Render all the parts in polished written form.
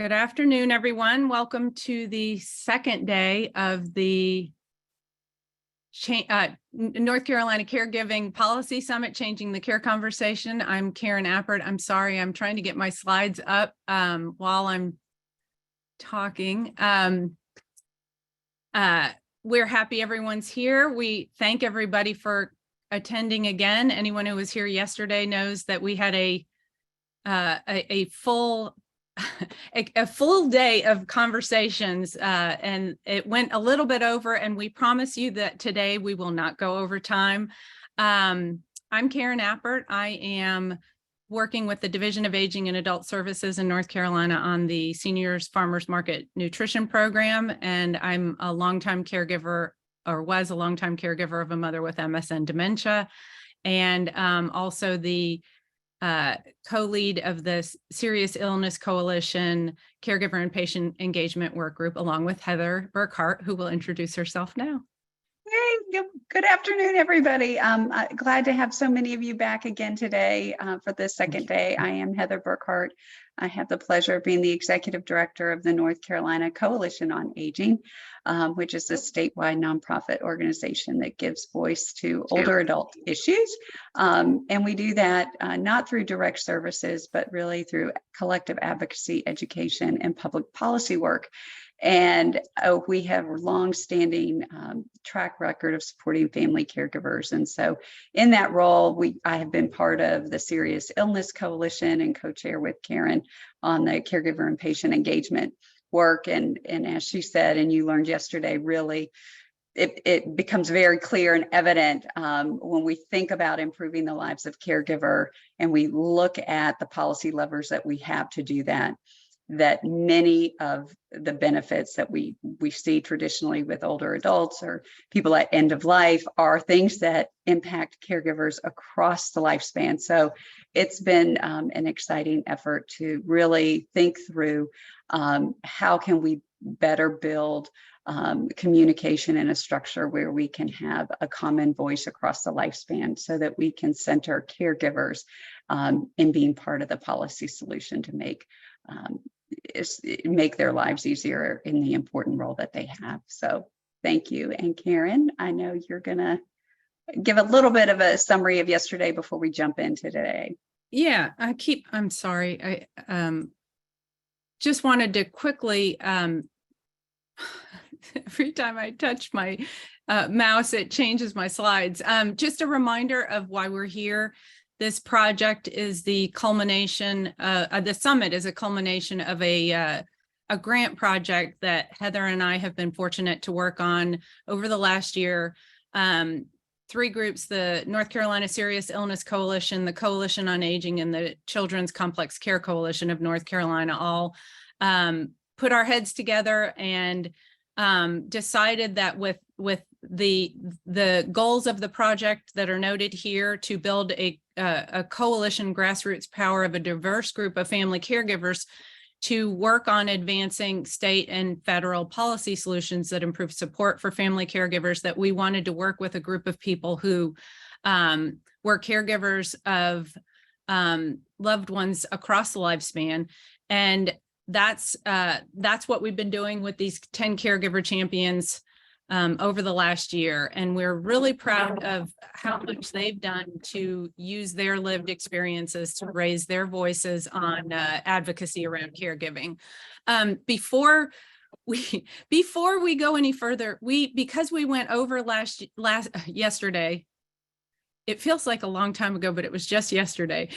Good afternoon, everyone. Welcome to the second day of the North Carolina Caregiving Policy Summit, Changing the Care Conversation. I'm Karen Appert. I'm sorry, I'm trying to get my slides up while I'm talking. We're happy everyone's here. We thank everybody for attending again. Anyone who was here yesterday knows that we had a full day of conversations, and it went a little bit over, and we promise you that today we will not go over time. I'm Karen Appert. I am working with the Division of Aging and Adult Services in North Carolina on the Seniors Farmers Market Nutrition Program, and I'm a longtime caregiver, or was a longtime caregiver of a mother with MS and dementia, and also the co-lead of the Serious Illness Coalition Caregiver and Patient Engagement Work Group, along with Heather Burkhart, who will introduce herself now. Hey, good afternoon, everybody. I'm glad to have so many of you back again today for the second day. I am Heather Burkhart. I have the pleasure of being the Executive Director of the North Carolina Coalition on Aging, which is a statewide nonprofit organization that gives voice to older adult issues. And we do that not through direct services, but really through collective advocacy, education, and public policy work. And we have a long-standing track record of supporting family caregivers. And so in that role, I have been part of the Serious Illness Coalition and co-chair with Karen on the caregiver and patient engagement work. And as she said, and you learned yesterday, really, it becomes very clear and evident when we think about improving the lives of caregiver and we look at the policy levers that we have to do that, that many of the benefits that we see traditionally with older adults or people at end of life are things that impact caregivers across the lifespan. So it's been an exciting effort to really think through how can we better build communication in a structure where we can have a common voice across the lifespan so that we can center caregivers in being part of the policy solution to make their lives easier in the important role that they have. So thank you. And Karen, I know you're gonna give a little bit of a summary of yesterday before we jump into today. Yeah, I'm sorry. I just wanted to quickly, every time I touch my mouse, it changes my slides. Just a reminder of why we're here. This project is the culmination, the summit is a culmination of a grant project that Heather and I have been fortunate to work on over the last year. Three groups, the North Carolina Serious Illness Coalition, the Coalition on Aging, and the Children's Complex Care Coalition of North Carolina, all put our heads together and decided that with the goals of the project that are noted here, to build a coalition grassroots power of a diverse group of family caregivers to work on advancing state and federal policy solutions that improve support for family caregivers, that we wanted to work with a group of people who were caregivers of loved ones across the lifespan. And that's what we've been doing with these 10 caregiver champions over the last year. And we're really proud of how much they've done to use their lived experiences to raise their voices on advocacy around caregiving. Before we go any further, because we went over yesterday, it feels like a long time ago, but it was just yesterday.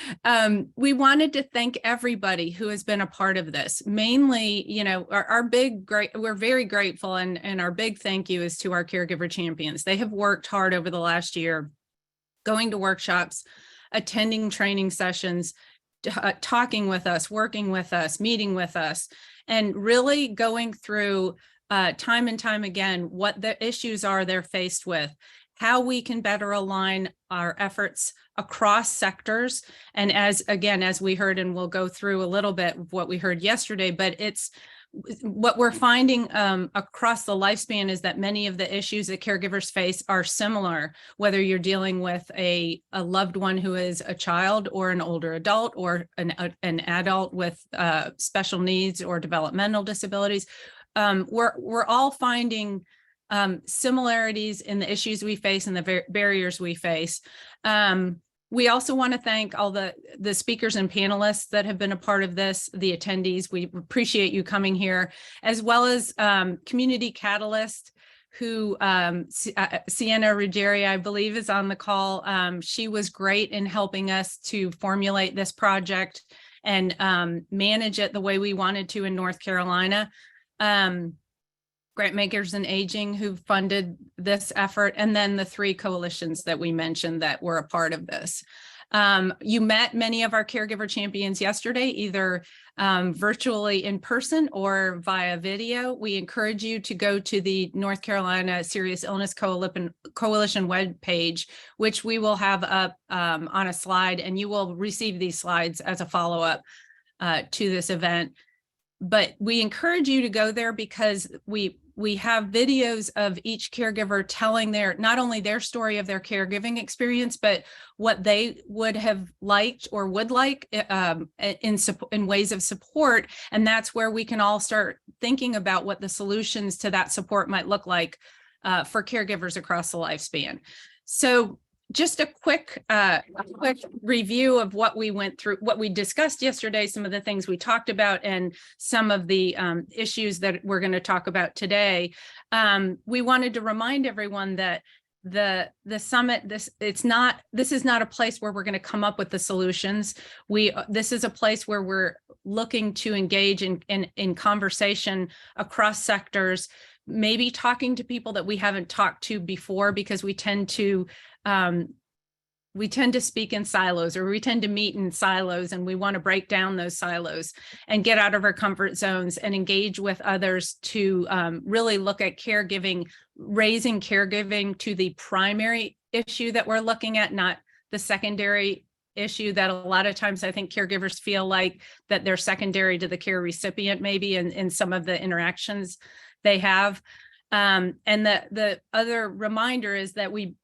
We wanted to thank everybody who has been a part of this. Mainly, we're very grateful, and our big thank you is to our caregiver champions. They have worked hard over the last year, going to workshops, attending training sessions, talking with us, working with us, meeting with us, and really going through time and time again what the issues are they're faced with, how we can better align our efforts across sectors. And as we heard, and we'll go through a little bit of what we heard yesterday, but what we're finding across the lifespan is that many of the issues that caregivers face are similar, whether you're dealing with a loved one who is a child or an older adult or an adult with special needs or developmental disabilities. We're all finding similarities in the issues we face and the barriers we face. We also want to thank all the speakers and panelists that have been a part of this, the attendees. We appreciate you coming here, as well as Community Catalyst, who Sienna Ruggieri, I believe, is on the call. She was great in helping us to formulate this project and manage it the way we wanted to in North Carolina. Grantmakers and Aging, who funded this effort, and then the 3 coalitions that we mentioned that were a part of this. You met many of our caregiver champions yesterday, either virtually in person or via video. We encourage you to go to the North Carolina Serious Illness Coalition webpage, which we will have up on a slide, and you will receive these slides as a follow-up to this event. But we encourage you to go there because we have videos of each caregiver telling not only their story of their caregiving experience, but what they would have liked or would like in ways of support. And that's where we can all start thinking about what the solutions to that support might look like for caregivers across the lifespan. So just a quick review of what we went through, what we discussed yesterday, some of the things we talked about, and some of the issues that we're going to talk about today. We wanted to remind everyone that the summit, this is not a place where we're going to come up with the solutions. This is a place where we're looking to engage in conversation across sectors, maybe talking to people that we haven't talked to before, because we tend to speak in silos, or we tend to meet in silos, and we want to break down those silos and get out of our comfort zones and engage with others to really look at caregiving, raising caregiving to the primary issue that we're looking at, not the secondary issue that a lot of times I think caregivers feel like that they're secondary to the care recipient, maybe in some of the interactions they have. And the other reminder is that we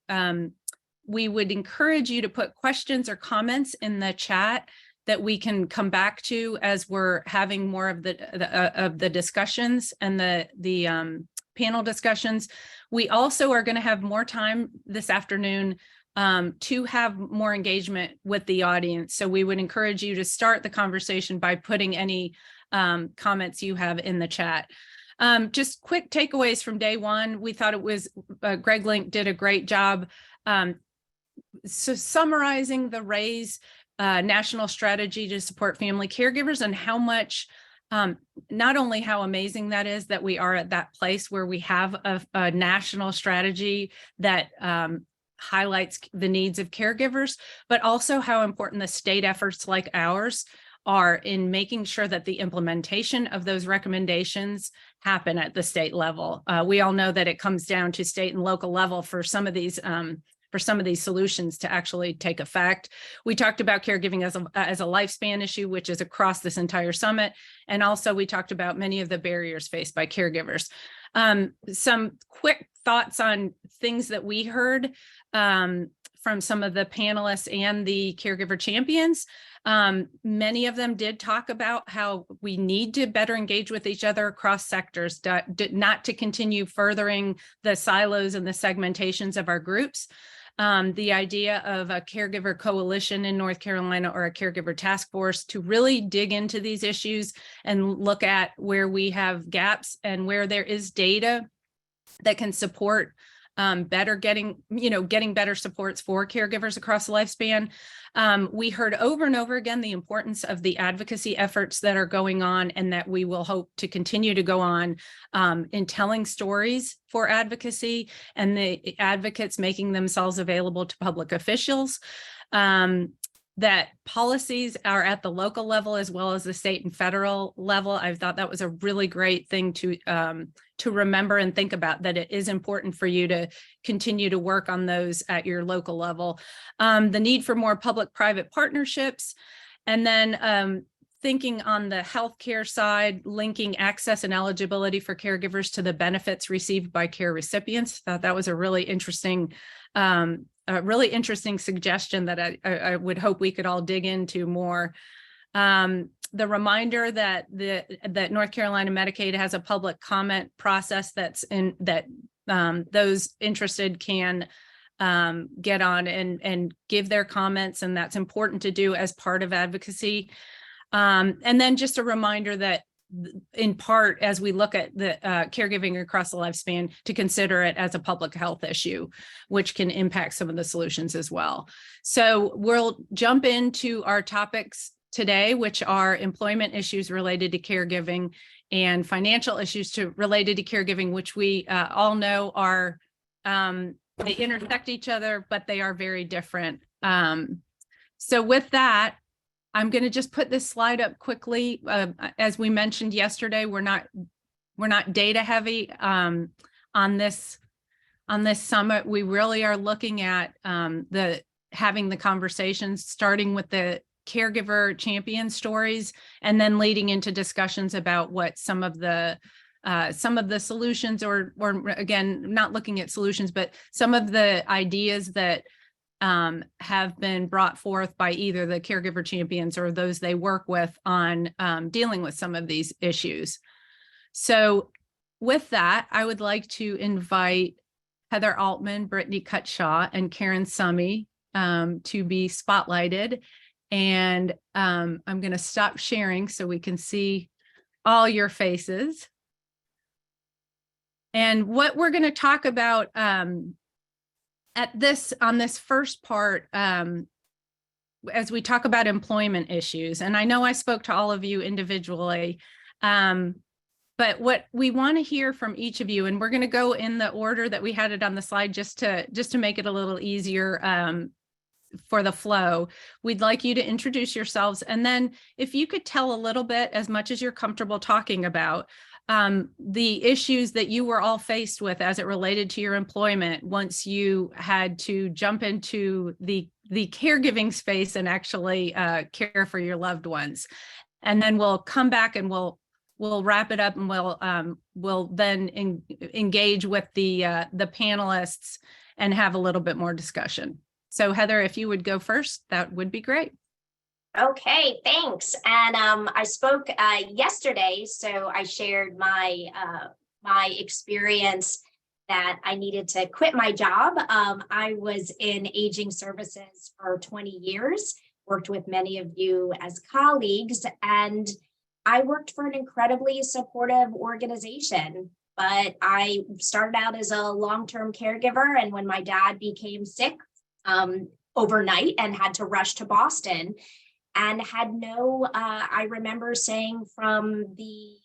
would encourage you to put questions or comments in the chat that we can come back to as we're having more of the discussions and the panel discussions. We also are going to have more time this afternoon to have more engagement with the audience. So we would encourage you to start the conversation by putting any comments you have in the chat. Just quick takeaways from day one. We thought it was Greg Link did a great job so summarizing the RAISE national strategy to support family caregivers, and how much, not only how amazing that is that we are at that place where we have a national strategy that highlights the needs of caregivers, but also how important the state efforts like ours are in making sure that the implementation of those recommendations happen at the state level. We all know that it comes down to state and local level for some of these solutions to actually take effect. We talked about caregiving as a lifespan issue, which is across this entire summit. And also we talked about many of the barriers faced by caregivers. Some quick thoughts on things that we heard from some of the panelists and the caregiver champions. Many of them did talk about how we need to better engage with each other across sectors, not to continue furthering the silos and the segmentations of our groups. The idea of a caregiver coalition in North Carolina or a caregiver task force to really dig into these issues and look at where we have gaps and where there is data that can support getting better supports for caregivers across the lifespan. We heard over and over again the importance of the advocacy efforts that are going on, and that we will hope to continue to go on in telling stories for advocacy, and the advocates making themselves available to public officials. That policies are at the local level as well as the state and federal level. I thought that was a really great thing to remember and think about, that it is important for you to continue to work on those at your local level. The need for more public-private partnerships, and then thinking on the healthcare side, linking access and eligibility for caregivers to the benefits received by care recipients. Thought that was a really interesting suggestion that I would hope we could all dig into more. The reminder that that North Carolina Medicaid has a public comment process that those interested can get on and give their comments, and that's important to do as part of advocacy. And then just a reminder that in part, as we look at the caregiving across the lifespan, to consider it as a public health issue, which can impact some of the solutions as well. So we'll jump into our topics today, which are employment issues related to caregiving and financial issues related to caregiving, which we all know are, they intersect each other, but they are very different. So with that, I'm going to just put this slide up quickly. As we mentioned yesterday, we're not data heavy on this summit. We really are looking at having the conversations, starting with the caregiver champion stories, and then leading into discussions about what some of the solutions, or again, not looking at solutions, but some of the ideas that have been brought forth by either the caregiver champions or those they work with on dealing with some of these issues. So with that, I would like to invite Heather Altman, Brittany Cutshaw, and Karen Summy to be spotlighted. And I'm going to stop sharing so we can see all your faces. And what we're going to talk about on this first part, as we talk about employment issues, and I know I spoke to all of you individually, but what we want to hear from each of you, and we're going to go in the order that we had it on the slide, just to make it a little easier for the flow. We'd like you to introduce yourselves, and then if you could tell a little bit, as much as you're comfortable talking about, the issues that you were all faced with as it related to your employment once you had to jump into the caregiving space and actually care for your loved ones. And then we'll come back and we'll wrap it up, and we'll then engage with the panelists and have a little bit more discussion. So Heather, if you would go first, that would be great. Okay, thanks. And I spoke yesterday, so I shared my experience that I needed to quit my job. I was in aging services for 20 years, worked with many of you as colleagues, and I worked for an incredibly supportive organization. But I started out as a long-term caregiver, and when my dad became sick overnight and had to rush to Boston, and had no, I remember saying from the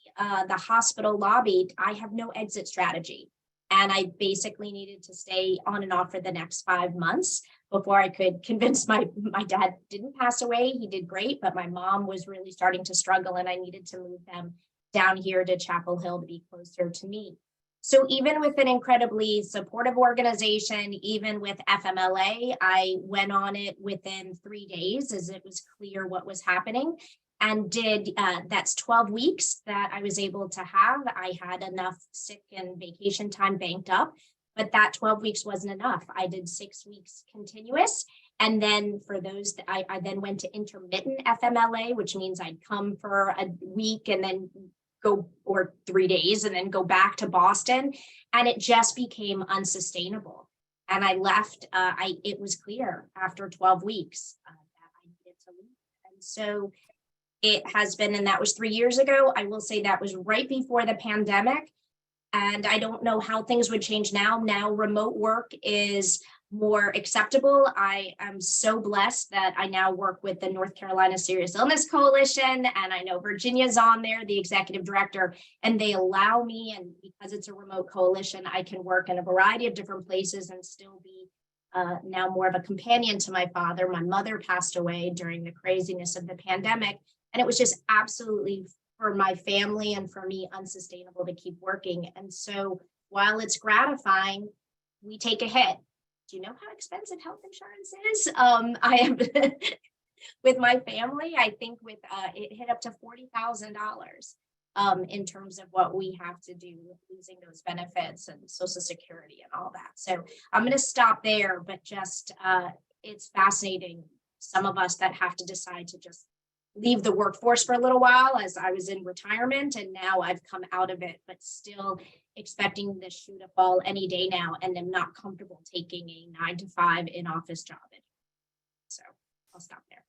hospital lobby, I have no exit strategy. And I basically needed to stay on and off for the next 5 months before I could convince my dad didn't pass away. He did great, but my mom was really starting to struggle, and I needed to move them down here to Chapel Hill to be closer to me. So even with an incredibly supportive organization, even with FMLA, I went on it within 3 days as it was clear what was happening, and that's 12 weeks that I was able to have. I had enough sick and vacation time banked up, but that 12 weeks wasn't enough. I did 6 weeks continuous. And then for those, I then went to intermittent FMLA, which means I'd come for a week and then go, or 3 days, and then go back to Boston. And it just became unsustainable. And I left, it was clear after 12 weeks that I needed to leave. And so it has been, and that was 3 years ago. I will say that was right before the pandemic. And I don't know how things would change now. Now remote work is more acceptable. I am so blessed that I now work with the North Carolina Serious Illness Coalition, and I know Virginia's on there, the executive director, and they allow me, and because it's a remote coalition, I can work in a variety of different places and still be now more of a companion to my father. My mother passed away during the craziness of the pandemic, and it was just absolutely, for my family and for me, unsustainable to keep working. And so while it's gratifying, we take a hit. Do you know how expensive health insurance is? I am with my family. I think with it hit up to $40,000 in terms of what we have to do with losing those benefits and Social Security and all that. So I'm going to stop there, but just it's fascinating. Some of us that have to decide to just leave the workforce for a little while, as I was in retirement and now I've come out of it, but still expecting the shoe to fall any day now, and am not comfortable taking a 9-to-5 in-office job. So I'll stop there.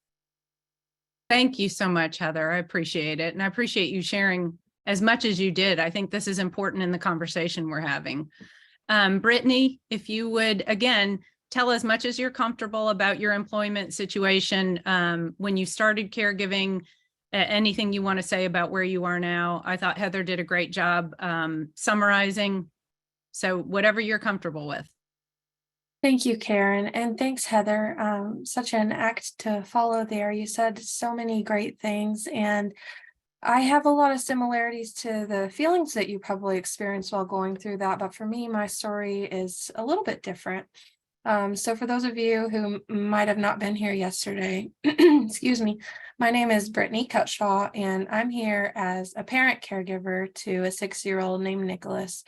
Thank you so much, Heather. I appreciate it. And I appreciate you sharing as much as you did. I think this is important in the conversation we're having. Brittany, if you would, again, tell as much as you're comfortable about your employment situation, when you started caregiving, anything you want to say about where you are now. I thought Heather did a great job summarizing. So whatever you're comfortable with. Thank you, Karen, and thanks, Heather. Such an act to follow there. You said so many great things, and I have a lot of similarities to the feelings that you probably experienced while going through that. But for me, my story is a little bit different. So for those of you who might have not been here yesterday, excuse me, my name is Brittany Cutshaw, and I'm here as a parent caregiver to a 6-year-old named Nicholas,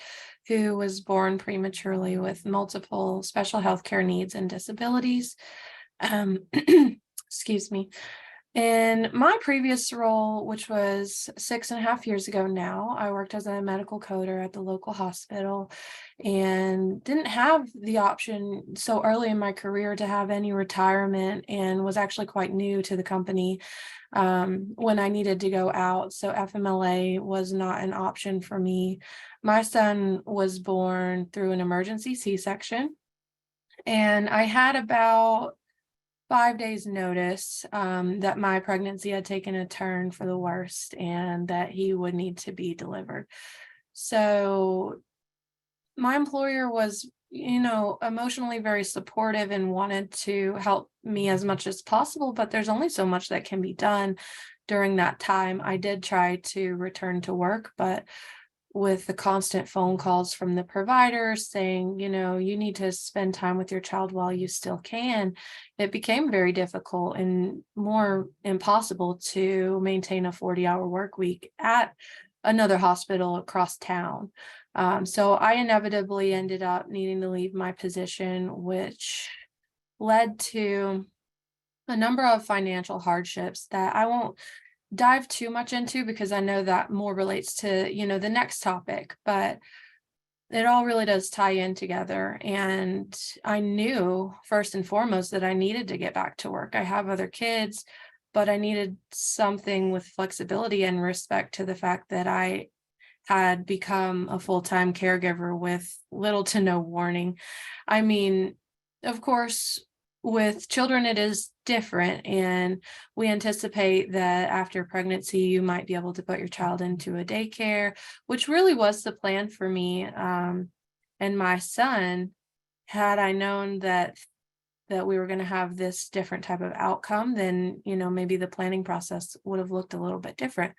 who was born prematurely with multiple special health care needs and disabilities. Excuse me. In my previous role, which was 6.5 years ago now, I worked as a medical coder at the local hospital and didn't have the option so early in my career to have any retirement, and was actually quite new to the company when I needed to go out. So FMLA was not an option for me. My son was born through an emergency C-section, and I had about 5 days notice that my pregnancy had taken a turn for the worst and that he would need to be delivered. So my employer was, emotionally very supportive and wanted to help me as much as possible, but there's only so much that can be done during that time. I did try to return to work, but with the constant phone calls from the providers saying, you need to spend time with your child while you still can, it became very difficult and more impossible to maintain a 40-hour work week at another hospital across town. So I inevitably ended up needing to leave my position, which led to a number of financial hardships that I won't dive too much into because I know that more relates to, the next topic, but it all really does tie in together. And I knew first and foremost that I needed to get back to work. I have other kids, but I needed something with flexibility and respect to the fact that I had become a full-time caregiver with little to no warning. I mean, of course, with children, it is different, and we anticipate that after pregnancy, you might be able to put your child into a daycare, which really was the plan for me and my son. Had I known that we were going to have this different type of outcome, then maybe the planning process would have looked a little bit different.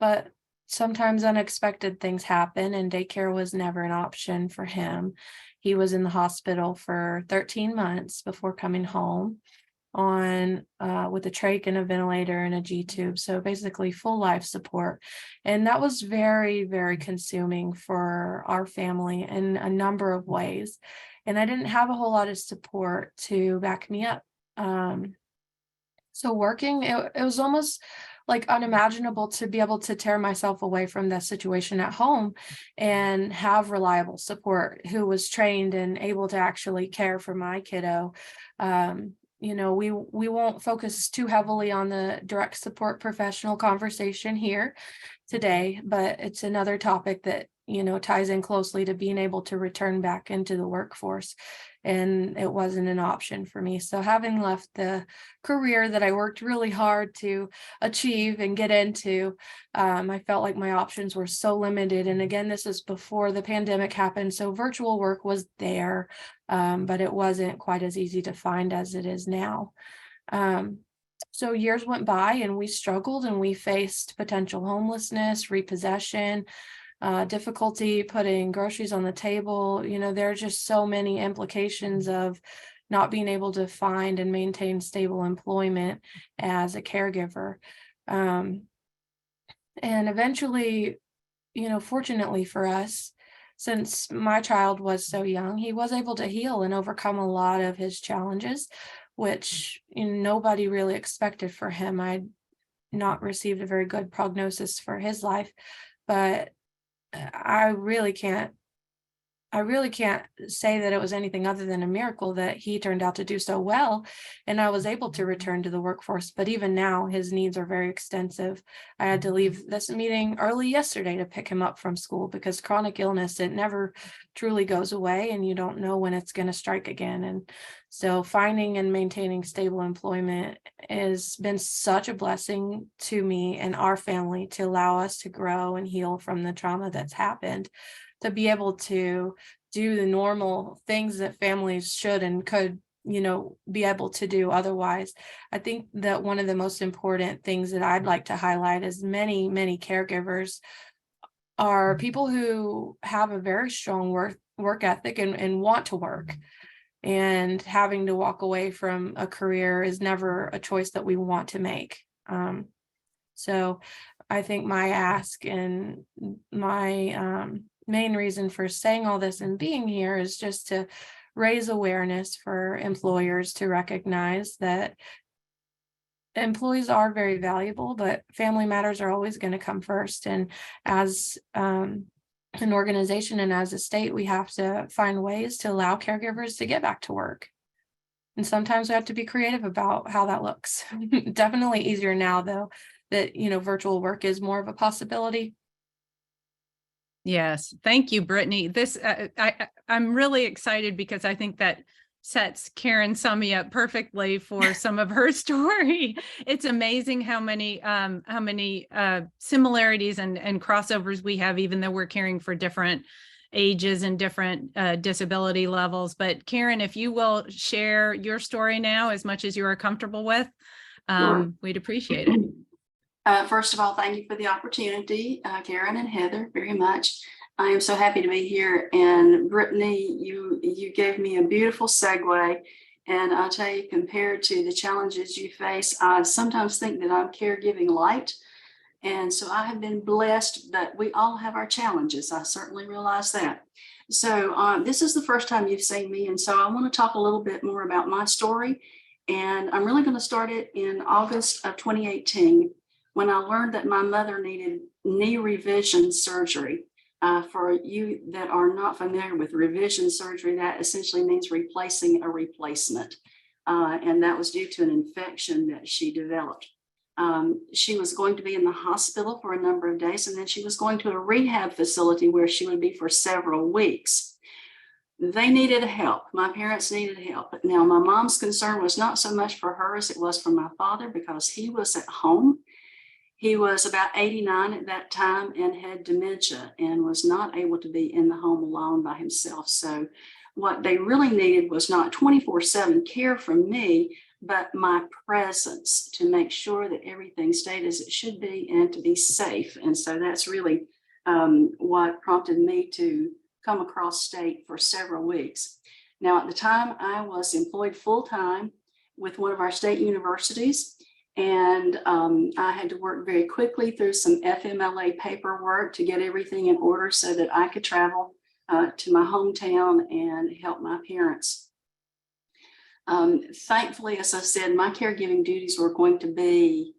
But sometimes unexpected things happen, and daycare was never an option for him. He was in the hospital for 13 months before coming home on with a trach and a ventilator and a G-tube. So basically full life support. And that was very, very consuming for our family in a number of ways. And I didn't have a whole lot of support to back me up. So working, it was almost like unimaginable to be able to tear myself away from that situation at home and have reliable support who was trained and able to actually care for my kiddo. We won't focus too heavily on the direct support professional conversation here today, but it's another topic that ties in closely to being able to return back into the workforce. And it wasn't an option for me. So having left the career that I worked really hard to achieve and get into, I felt like my options were so limited. And again, this is before the pandemic happened. So virtual work was there, but it wasn't quite as easy to find as it is now. So years went by and we struggled, and we faced potential homelessness, repossession, difficulty putting groceries on the table. There are just so many implications of not being able to find and maintain stable employment as a caregiver. And eventually, fortunately for us, since my child was so young, he was able to heal and overcome a lot of his challenges, which nobody really expected for him. I'd not received a very good prognosis for his life, but I really can't say that it was anything other than a miracle that he turned out to do so well, and I was able to return to the workforce. But even now, his needs are very extensive. I had to leave this meeting early yesterday to pick him up from school because chronic illness, it never truly goes away, and you don't know when it's going to strike again. And so finding and maintaining stable employment has been such a blessing to me and our family to allow us to grow and heal from the trauma that's happened, to be able to do the normal things that families should and could, be able to do otherwise. I think that one of the most important things that I'd like to highlight is many, many caregivers are people who have a very strong work ethic and want to work. And having to walk away from a career is never a choice that we want to make. So I think my ask and my main reason for saying all this and being here is just to raise awareness for employers to recognize that employees are very valuable, but family matters are always going to come first. And as an organization and as a state, we have to find ways to allow caregivers to get back to work. And sometimes we have to be creative about how that looks. Definitely easier now, though, that, virtual work is more of a possibility. Yes. Thank you, Brittany. I'm really excited because I think that sets Karen Summy up perfectly for some of her story. It's amazing how many similarities and crossovers we have, even though we're caring for different ages and different disability levels. But Karen, if you will share your story now as much as you are comfortable with, Sure. We'd appreciate it. First of all, thank you for the opportunity, Karen and Heather, very much. I am so happy to be here. And Brittany, you gave me a beautiful segue. And I'll tell you, compared to the challenges you face, I sometimes think that I'm caregiving light. And so I have been blessed, but we all have our challenges. I certainly realize that. So this is the first time you've seen me. And so I want to talk a little bit more about my story. And I'm really going to start it in August of 2018. When I learned that my mother needed knee revision surgery. For you that are not familiar with revision surgery, that essentially means replacing a replacement. And that was due to an infection that she developed. She was going to be in the hospital for a number of days, and then she was going to a rehab facility where she would be for several weeks. They needed help. My parents needed help. Now, my mom's concern was not so much for her as it was for my father, because he was at home. He was about 89 at that time and had dementia and was not able to be in the home alone by himself. So what they really needed was not 24/7 care from me, but my presence to make sure that everything stayed as it should be and to be safe. And so that's really what prompted me to come across state for several weeks. Now, at the time, I was employed full-time with one of our state universities. And I had to work very quickly through some FMLA paperwork to get everything in order so that I could travel to my hometown and help my parents. Thankfully, as I said, my caregiving duties were going to be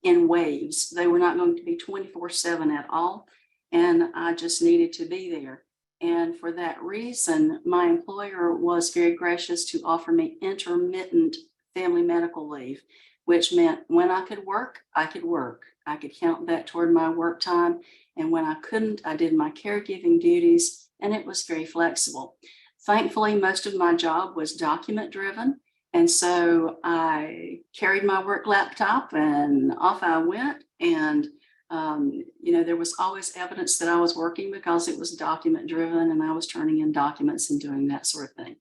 in waves. They were not going to be 24/7 at all. And I just needed to be there. And for that reason, my employer was very gracious to offer me intermittent family medical leave, which meant when I could work, I could work. I could count that toward my work time. And when I couldn't, I did my caregiving duties, and it was very flexible. Thankfully, most of my job was document driven. And so I carried my work laptop and off I went. And, there was always evidence that I was working because it was document driven and I was turning in documents and doing that sort of thing.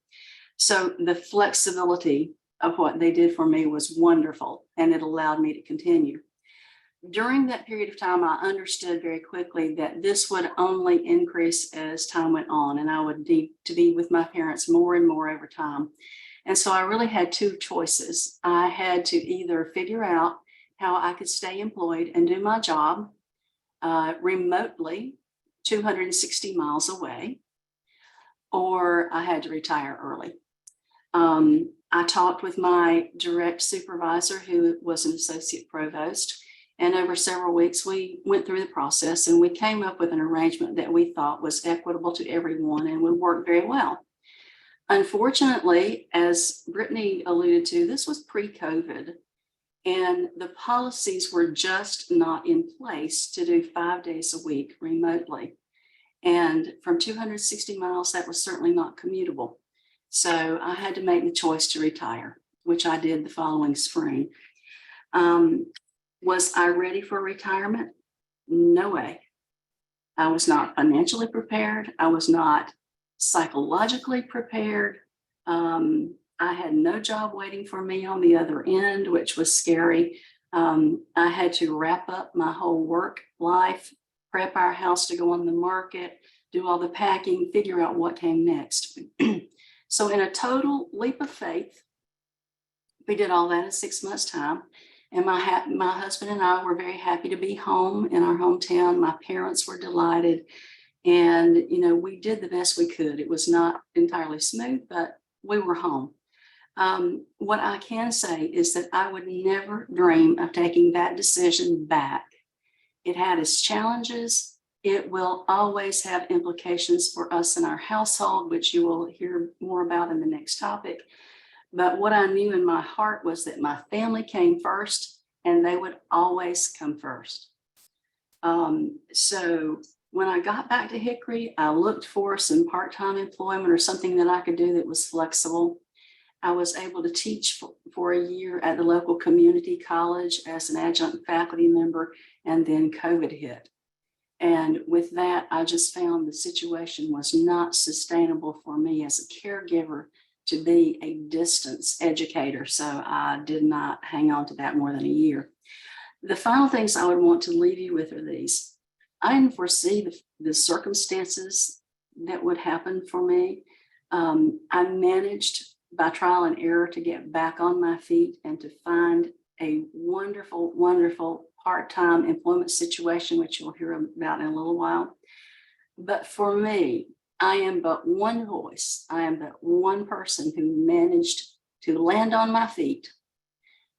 So the flexibility of what they did for me was wonderful, and it allowed me to continue. During that period of time, I understood very quickly that this would only increase as time went on, and I would need to be with my parents more and more over time. And so I really had two choices. I had to either figure out how I could stay employed and do my job remotely, 260 miles away, or I had to retire early. I talked with my direct supervisor, who was an associate provost, and over several weeks, we went through the process and we came up with an arrangement that we thought was equitable to everyone and would work very well. Unfortunately, as Brittany alluded to, this was pre-COVID, and the policies were just not in place to do 5 days a week remotely. And from 260 miles, that was certainly not commutable. So I had to make the choice to retire, which I did the following spring. Was I ready for retirement? No way. I was not financially prepared. I was not psychologically prepared. I had no job waiting for me on the other end, which was scary. I had to wrap up my whole work life, prep our house to go on the market, do all the packing, figure out what came next. So in a total leap of faith, we did all that in 6 months' time. And my husband and I were very happy to be home in our hometown. My parents were delighted. And, we did the best we could. It was not entirely smooth, but we were home. What I can say is that I would never dream of taking that decision back. It had its challenges. It will always have implications for us in our household, which you will hear more about in the next topic. But what I knew in my heart was that my family came first, and they would always come first. So when I got back to Hickory, I looked for some part-time employment or something that I could do that was flexible. I was able to teach for a year at the local community college as an adjunct faculty member, and then COVID hit. And with that, I just found the situation was not sustainable for me as a caregiver to be a distance educator. So I did not hang on to that more than a year. The final things I would want to leave you with are these. I didn't foresee the circumstances that would happen for me. I managed by trial and error to get back on my feet and to find a wonderful, wonderful part-time employment situation, which you'll hear about in a little while. But for me, I am but one voice. I am but one person who managed to land on my feet.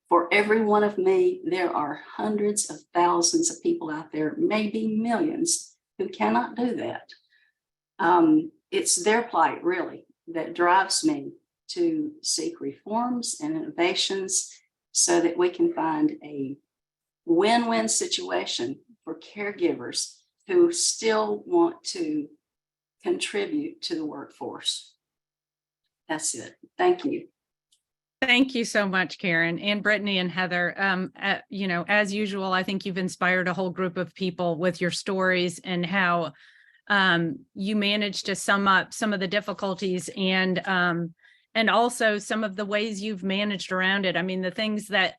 For every one of me, there are hundreds of thousands of people out there, maybe millions, who cannot do that. It's their plight, really, that drives me to seek reforms and innovations so that we can find a win-win situation for caregivers who still want to contribute to the workforce. That's it. Thank you. Thank you so much, Karen, and Brittany and Heather. As usual, I think you've inspired a whole group of people with your stories and how you managed to sum up some of the difficulties and also some of the ways you've managed around it. I mean, the things that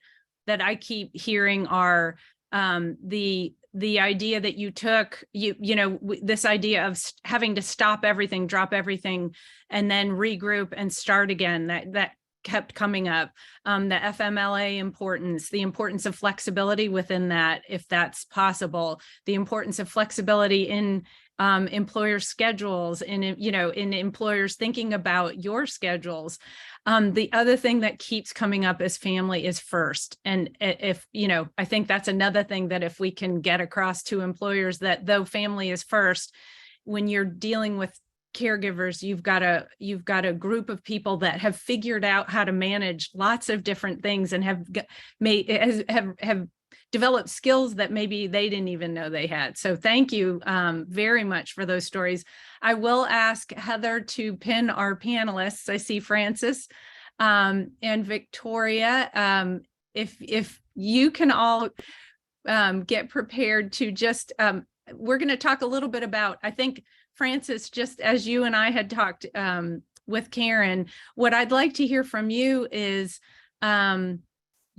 I keep hearing are the idea that you took, this idea of having to stop everything, drop everything, and then regroup and start again. That kept coming up. The FMLA importance, the importance of flexibility within that, if that's possible, the importance of flexibility in employer schedules, in employers thinking about your schedules. The other thing that keeps coming up is family is first. And if, I think that's another thing that if we can get across to employers, that though family is first, when you're dealing with caregivers, you've got a group of people that have figured out how to manage lots of different things and have developed skills that maybe they didn't even know they had. So thank you very much for those stories. I will ask Heather to pin our panelists. I see Francis and Victoria. If you can all get prepared to just, we're going to talk a little bit about, I think, Francis, just as you and I had talked with Karen, what I'd like to hear from you is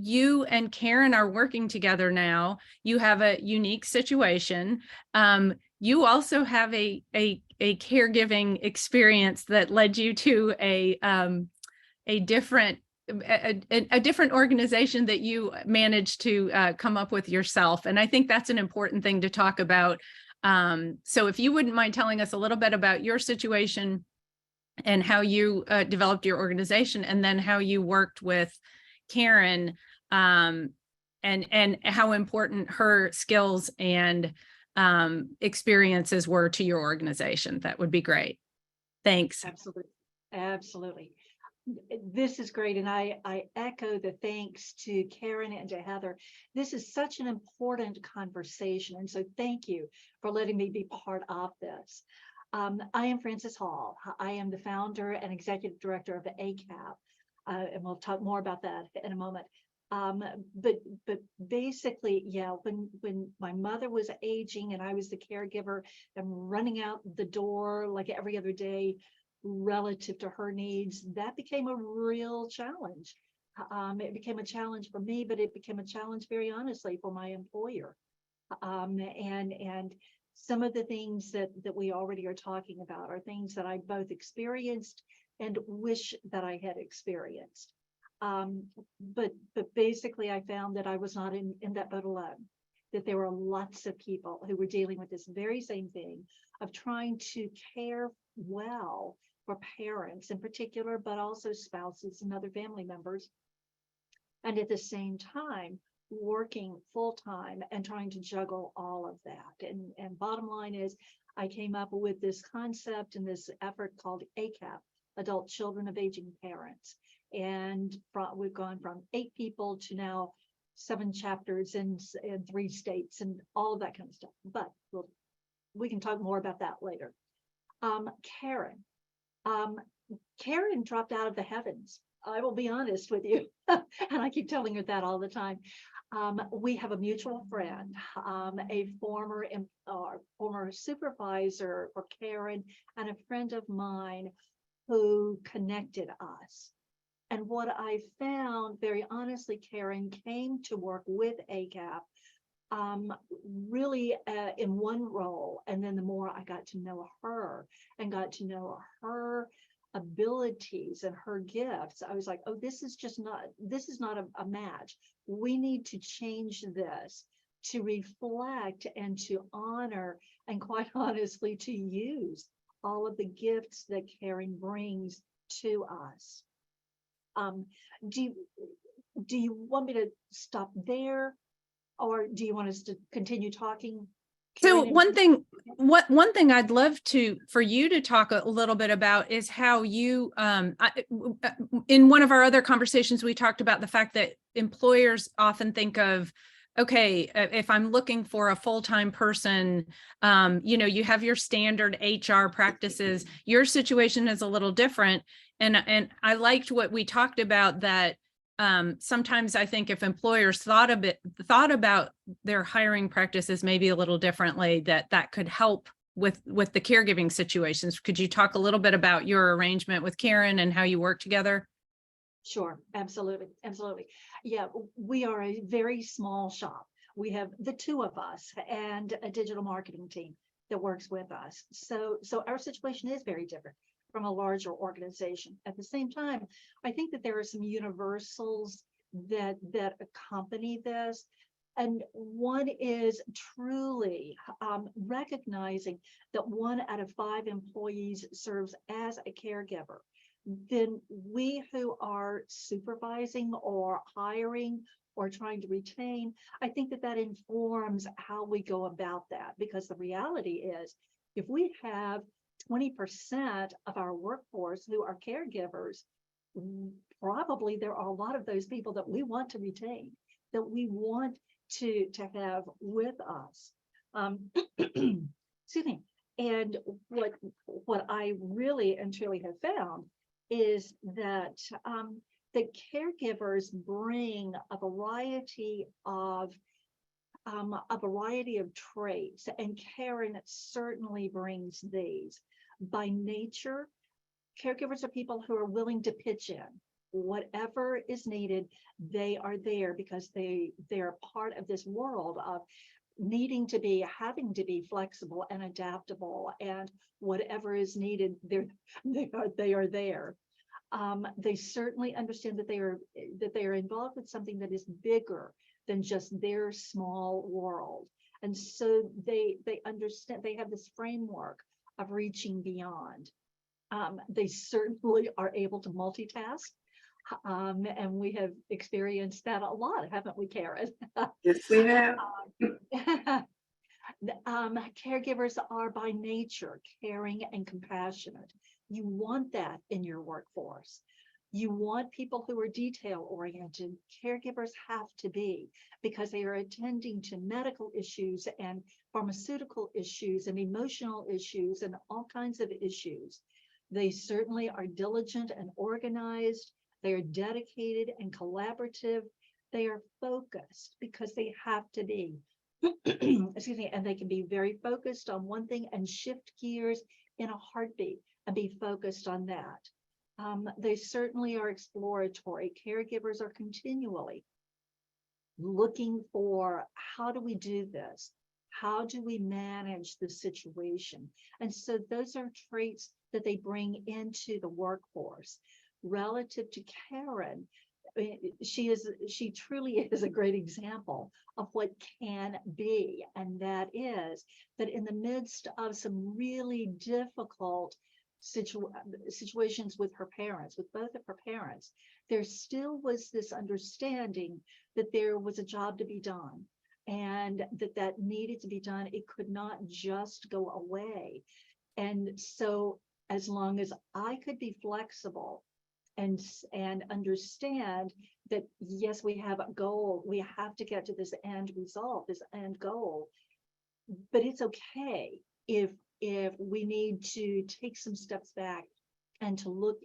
you and Karen are working together now. You have a unique situation. You also have a caregiving experience that led you to a a different a different organization that you managed to come up with yourself. And I think that's an important thing to talk about. So if you wouldn't mind telling us a little bit about your situation and how you developed your organization, and then how you worked with Karen, and how important her skills and experiences were to your organization, that would be great. Thanks. Absolutely. Absolutely. This is great. And I echo the thanks to Karen and to Heather. This is such an important conversation. And so thank you for letting me be part of this. I am Frances Hall. I am the founder and executive director of the ACAP. And we'll talk more about that in a moment. But basically, yeah, when my mother was aging and I was the caregiver and running out the door like every other day relative to her needs, that became a real challenge. It became a challenge for me, but it became a challenge, very honestly, for my employer. And some of the things that we already are talking about are things that I both experienced and wish that I had experienced. But basically, I found that I was not in that boat alone, that there were lots of people who were dealing with this very same thing of trying to care well for parents in particular, but also spouses and other family members. And at the same time, working full time and trying to juggle all of that. And bottom line is, I came up with this concept and this effort called ACAP, Adult Children of Aging Parents. And we've gone from 8 people to now 7 chapters in 3 states and all of that kind of stuff. But we can talk more about that later. Karen dropped out of the heavens. I will be honest with you. And I keep telling her that all the time. We have a mutual friend, a former supervisor for Karen, and a friend of mine who connected us. And what I found, very honestly, Karen came to work with ACAP really in one role. And then the more I got to know her and got to know her abilities and her gifts, I was like, oh, this is not a match. We need to change this to reflect and to honor and, quite honestly, to use all of the gifts that Karen brings to us. Do you want me to stop there, or do you want us to continue talking? So one thing I'd love for you to talk a little bit about is how you, in one of our other conversations, we talked about the fact that employers often think of, okay, if I'm looking for a full-time person, you have your standard HR practices. Your situation is a little different. And I liked what we talked about, that sometimes I think if employers thought about their hiring practices maybe a little differently, that could help with the caregiving situations. Could you talk a little bit about your arrangement with Karen and how you work together? Sure, absolutely. Yeah, we are a very small shop. We have the 2 of us and a digital marketing team that works with us. So our situation is very different from a larger organization. At the same time, I think that there are some universals that accompany this. And one is truly recognizing that 1 out of 5 employees serves as a caregiver. Then we who are supervising or hiring or trying to retain, I think that informs how we go about that. Because the reality is, if we have 20% of our workforce who are caregivers, probably there are a lot of those people that we want to retain, that we want to have with us. Excuse me. And what I really and truly have found is that the caregivers bring a variety of traits, and Karen certainly brings these. By nature, caregivers are people who are willing to pitch in. Whatever is needed, they are there because they're part of this world of having to be flexible and adaptable, and whatever is needed, they are there. They certainly understand that they are involved with something that is bigger than just their small world. And so they understand, they have this framework of reaching beyond. They certainly are able to multitask. And we have experienced that a lot, haven't we, Karen? Yes, we have. Caregivers are by nature caring and compassionate. You want that in your workforce. You want people who are detail oriented. Caregivers have to be, because they are attending to medical issues and pharmaceutical issues and emotional issues and all kinds of issues. They certainly are diligent and organized. They are dedicated and collaborative. They are focused because they have to be. Excuse me, and they can be very focused on one thing and shift gears in a heartbeat and be focused on that. They certainly are exploratory. Caregivers are continually looking for, how do we do this? How do we manage the situation? And so those are traits that they bring into the workforce. Relative to Karen, she truly is a great example of what can be, and that is that in the midst of some really difficult situations with her parents, with both of her parents, there still was this understanding that there was a job to be done and that needed to be done. It could not just go away. And so as long as I could be flexible and understand that, yes, we have a goal, we have to get to this end result, this end goal, but it's okay if we need to take some steps back and to look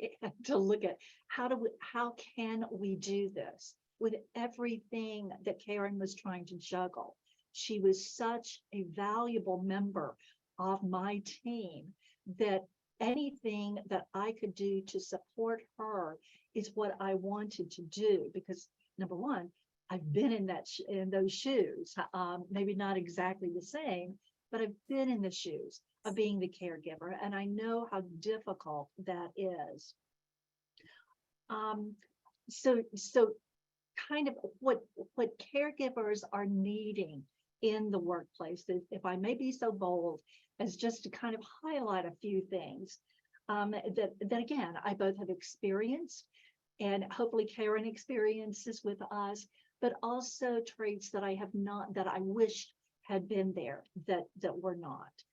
at how can we do this with everything that Karen was trying to juggle. She was such a valuable member of my team that anything that I could do to support her is what I wanted to do, because number one, I've been in those shoes, maybe not exactly the same, but I've been in the shoes of being the caregiver, and I know how difficult that is. So kind of what caregivers are needing in the workplace, if I may be so bold as just to kind of highlight a few things that again, I both have experienced, and hopefully Karen experiences with us, but also traits that I have not, that I wished had been there, that were not.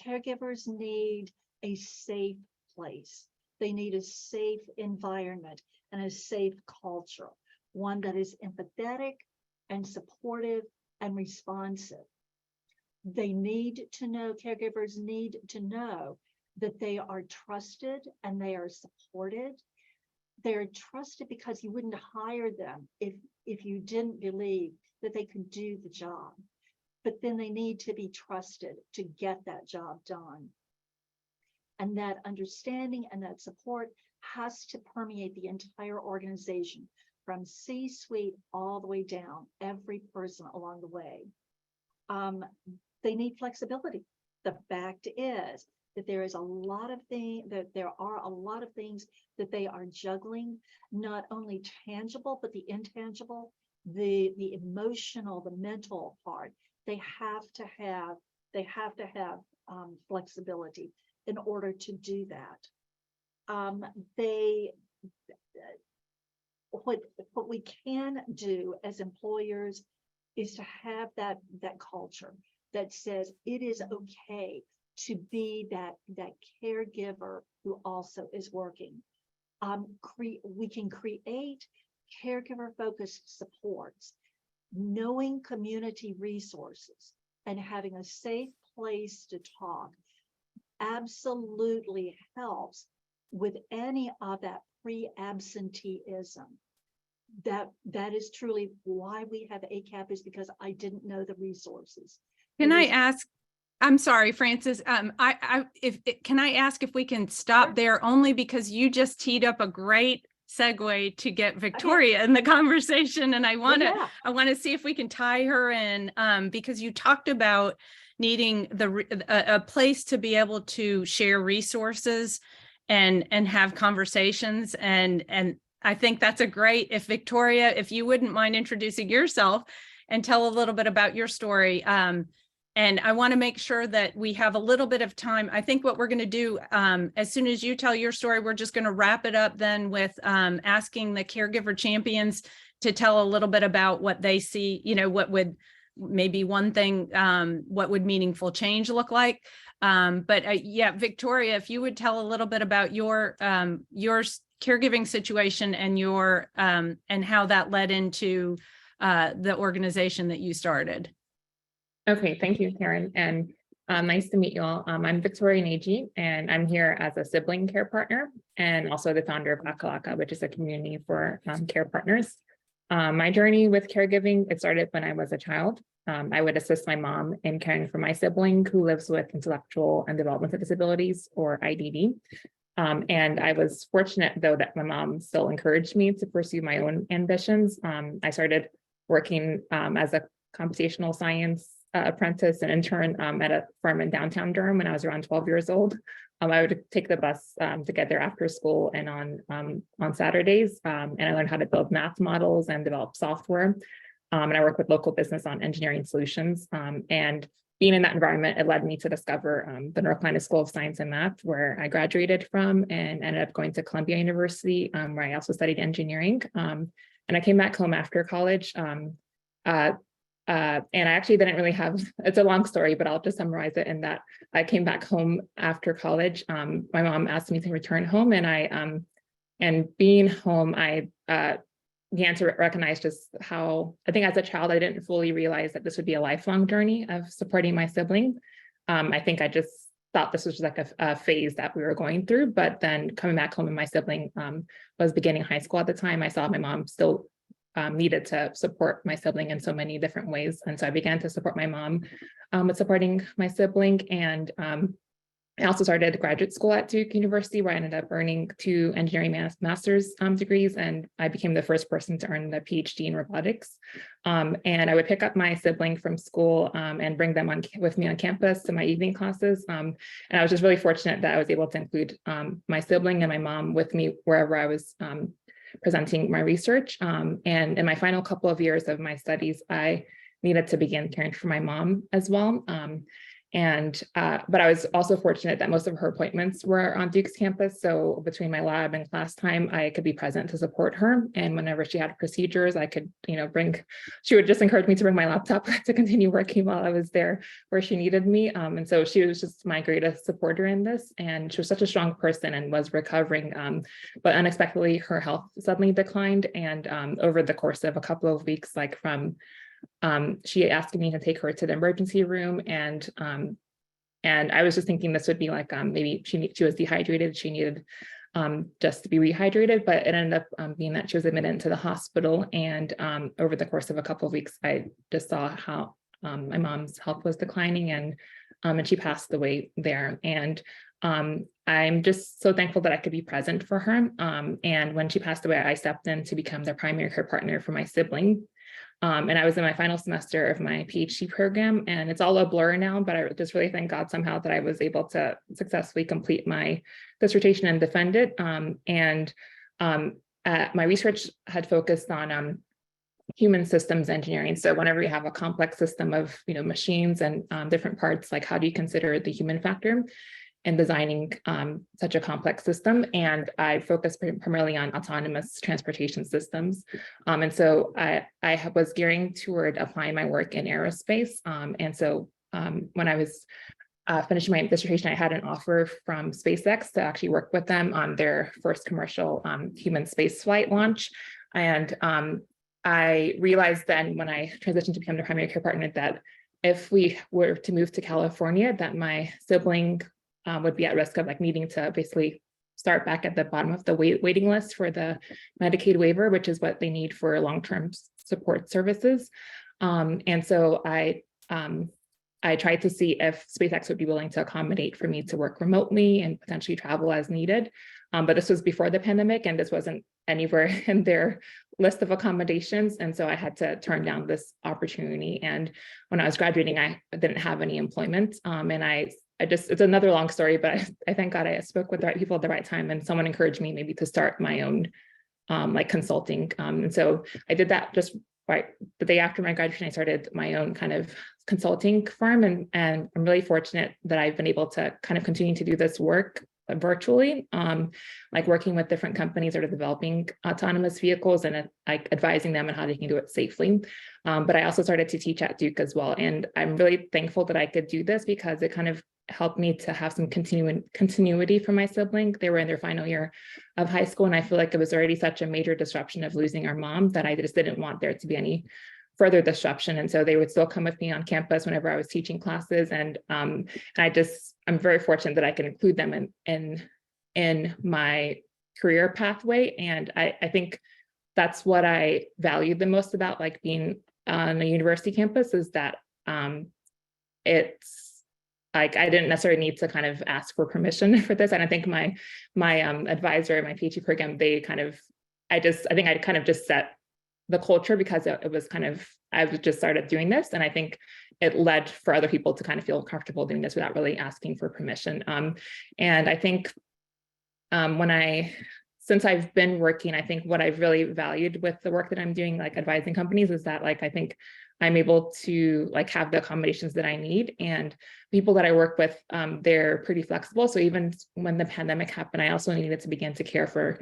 Caregivers need a safe place. They need a safe environment and a safe culture, one that is empathetic and supportive and responsive. They need to know, caregivers need to know that they are trusted and they are supported. They're trusted because you wouldn't hire them if you didn't believe that they could do the job. But then they need to be trusted to get that job done. And that understanding and that support has to permeate the entire organization, from C-suite all the way down, every person along the way. They need flexibility. The fact is that there is a lot of things, that there are a lot of things that they are juggling, not only tangible, but the intangible, the emotional, the mental part. They have to have flexibility in order to do that. What we can do as employers is to have that culture that says it is okay to be that caregiver who also is working. We can create caregiver focused supports, knowing community resources and having a safe place to talk absolutely helps with any of that pre-absenteeism. That is truly why we have ACAP, is because I didn't know the resources. Can I ask, I'm sorry, Frances, can I ask if we can stop there, only because you just teed up a great segue to get Victoria in the conversation, and I want to see if we can tie her in, because you talked about needing a place to be able to share resources and have conversations. And I think that's a great, if Victoria, if you wouldn't mind introducing yourself and tell a little bit about your story. And I want to make sure that we have a little bit of time. I think what we're going to do, as soon as you tell your story, we're just going to wrap it up then with asking the caregiver champions to tell a little bit about what they see, you know, what would maybe one thing, what would meaningful change look like. But yeah, Victoria, if you would tell a little bit about your caregiving situation and your and how that led into the organization that you started. Okay, thank you, Karen, and nice to meet you all. I'm Victoria Nagy, and I'm here as a sibling care partner and also the founder of Akalaka, which is a community for care partners. My journey with caregiving, it started when I was a child. I would assist my mom in caring for my sibling who lives with intellectual and developmental disabilities, or IDD. And I was fortunate, though, that my mom still encouraged me to pursue my own ambitions. I started working as a computational science apprentice and intern at a firm in downtown Durham when I was around 12 years old. I would take the bus to get there after school and on Saturdays. And I learned how to build math models and develop software. And I work with local business on engineering solutions. And being in that environment, it led me to discover the North Carolina School of Science and Math, where I graduated from and ended up going to Columbia University, where I also studied engineering. And I came back home after college. And I actually didn't really have, it's a long story, but I'll just summarize it in that I came back home after college. My mom asked me to return home, and and being home, I began to recognize just how, I think as a child, I didn't fully realize that this would be a lifelong journey of supporting my sibling. I think I just thought this was just like a phase that we were going through, but then coming back home and my sibling was beginning high school at the time, I saw my mom still needed to support my sibling in so many different ways. And so I began to support my mom with supporting my sibling. And I also started graduate school at Duke University, where I ended up earning 2 engineering master's degrees. And I became the first person to earn the PhD in robotics. And I would pick up my sibling from school and bring them with me on campus to my evening classes. And I was just really fortunate that I was able to include my sibling and my mom with me wherever I was presenting my research. And in my final couple of years of my studies, I needed to begin caring for my mom as well. But I was also fortunate that most of her appointments were on Duke's campus. So between my lab and class time, I could be present to support her. And whenever she had procedures, I could, she would just encourage me to bring my laptop to continue working while I was there where she needed me. And so she was just my greatest supporter in this. And she was such a strong person and was recovering, but unexpectedly her health suddenly declined. And over the course of a couple of weeks, like from she asked me to take her to the emergency room, and I was just thinking this would be like maybe she was dehydrated, she needed just to be rehydrated, but it ended up being that she was admitted into the hospital. And over the course of a couple of weeks, I just saw how my mom's health was declining, and she passed away there. And I'm just so thankful that I could be present for her. And when she passed away, I stepped in to become the primary care partner for my sibling. And I was in my final semester of my PhD program, and it's all a blur now, but I just really thank God somehow that I was able to successfully complete my dissertation and defend it. My research had focused on human systems engineering. So whenever you have a complex system of machines and different parts, like how do you consider the human factor in designing such a complex system? And I focused primarily on autonomous transportation systems. And so I was gearing toward applying my work in aerospace. And so when I was finishing my dissertation, I had an offer from SpaceX to actually work with them on their first commercial human space flight launch. And I realized then when I transitioned to become the primary care partner that if we were to move to California, that my sibling would be at risk of needing to basically start back at the bottom of the waiting list for the Medicaid waiver, which is what they need for long-term support services. And so I tried to see if SpaceX would be willing to accommodate for me to work remotely and potentially travel as needed. But this was before the pandemic, and this wasn't anywhere in their list of accommodations. And so I had to turn down this opportunity. And when I was graduating, I didn't have any employment. And I it's another long story, but I thank God I spoke with the right people at the right time, and someone encouraged me maybe to start my own like consulting. And so I did that just right the day after my graduation. I started my own kind of consulting firm, and I'm really fortunate that I've been able to kind of continue to do this work virtually, like working with different companies that are developing autonomous vehicles and like advising them on how they can do it safely. But I also started to teach at Duke as well. And I'm really thankful that I could do this because it kind of helped me to have some continuity for my sibling. They were in their final year of high school, and I feel like it was already such a major disruption of losing our mom that I just didn't want there to be any further disruption. And so they would still come with me on campus whenever I was teaching classes. And I'm very fortunate that I can include them in my career pathway. And I think that's what I valued the most about like being on a university campus, is that it's like I didn't necessarily need to kind of ask for permission for this. And I think my advisor, my PhD program, I think I kind of just set the culture because it was kind of, I just started doing this. And I think it led for other people to kind of feel comfortable doing this without really asking for permission. And I think since I've been working, I think what I've really valued with the work that I'm doing, like advising companies, is that like, I think I'm able to like have the accommodations that I need, and people that I work with, they're pretty flexible. So even when the pandemic happened, I also needed to begin to care for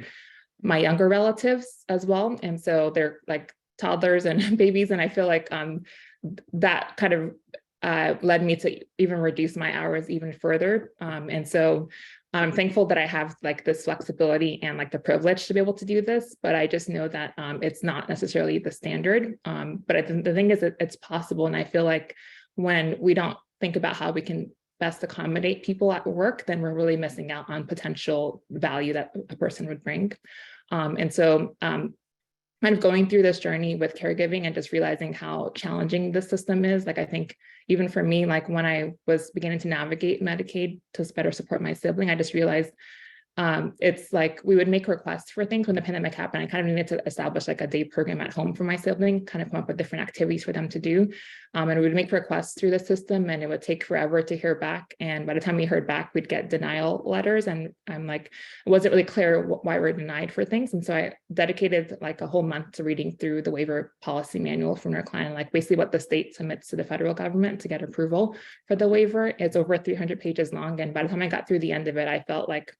my younger relatives as well. And so they're like toddlers and babies. And I feel like that kind of led me to even reduce my hours even further. And so I'm thankful that I have like this flexibility and like the privilege to be able to do this, but I just know that it's not necessarily the standard. But the thing is that it's possible. And I feel like when we don't think about how we can best accommodate people at work, then we're really missing out on potential value that a person would bring. And so kind of going through this journey with caregiving and just realizing how challenging the system is. Like, I think even for me, like when I was beginning to navigate Medicaid to better support my sibling, I just realized it's like we would make requests for things when the pandemic happened. I kind of needed to establish like a day program at home for my sibling, kind of come up with different activities for them to do. And we would make requests through the system, and it would take forever to hear back. And by the time we heard back, we'd get denial letters. And I'm like, it wasn't really clear why we're denied for things. And so I dedicated like a whole month to reading through the waiver policy manual from our client, like basically what the state submits to the federal government to get approval for the waiver. It's over 300 pages long. And by the time I got through the end of it, I felt like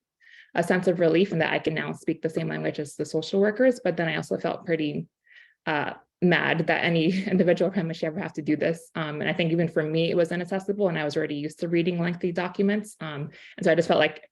a sense of relief in that I can now speak the same language as the social workers. But then I also felt pretty mad that any individual family should ever have to do this. And I think even for me, it was inaccessible, and I was already used to reading lengthy documents. And so I just felt like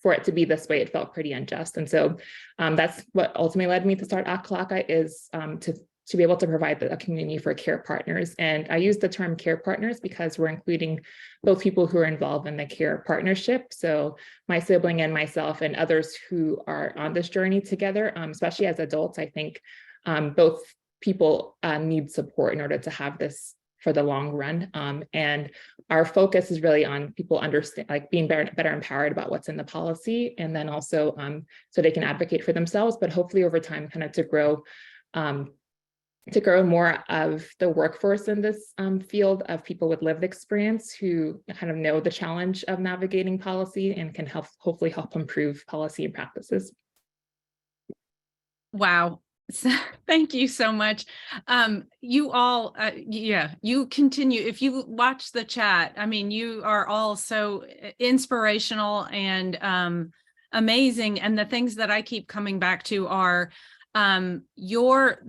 for it to be this way, it felt pretty unjust. And so that's what ultimately led me to start Akalaka, is to be able to provide a community for care partners. And I use the term care partners because we're including both people who are involved in the care partnership. So my sibling and myself and others who are on this journey together, especially as adults. I think both people need support in order to have this for the long run. And our focus is really on people understand, like being better empowered about what's in the policy, and then also so they can advocate for themselves, but hopefully over time kind of to grow more of the workforce in this field of people with lived experience who kind of know the challenge of navigating policy and can hopefully help improve policy and practices. Wow. Thank you so much. You all, you continue. If you watch the chat, I mean, you are all so inspirational and amazing. And the things that I keep coming back to are your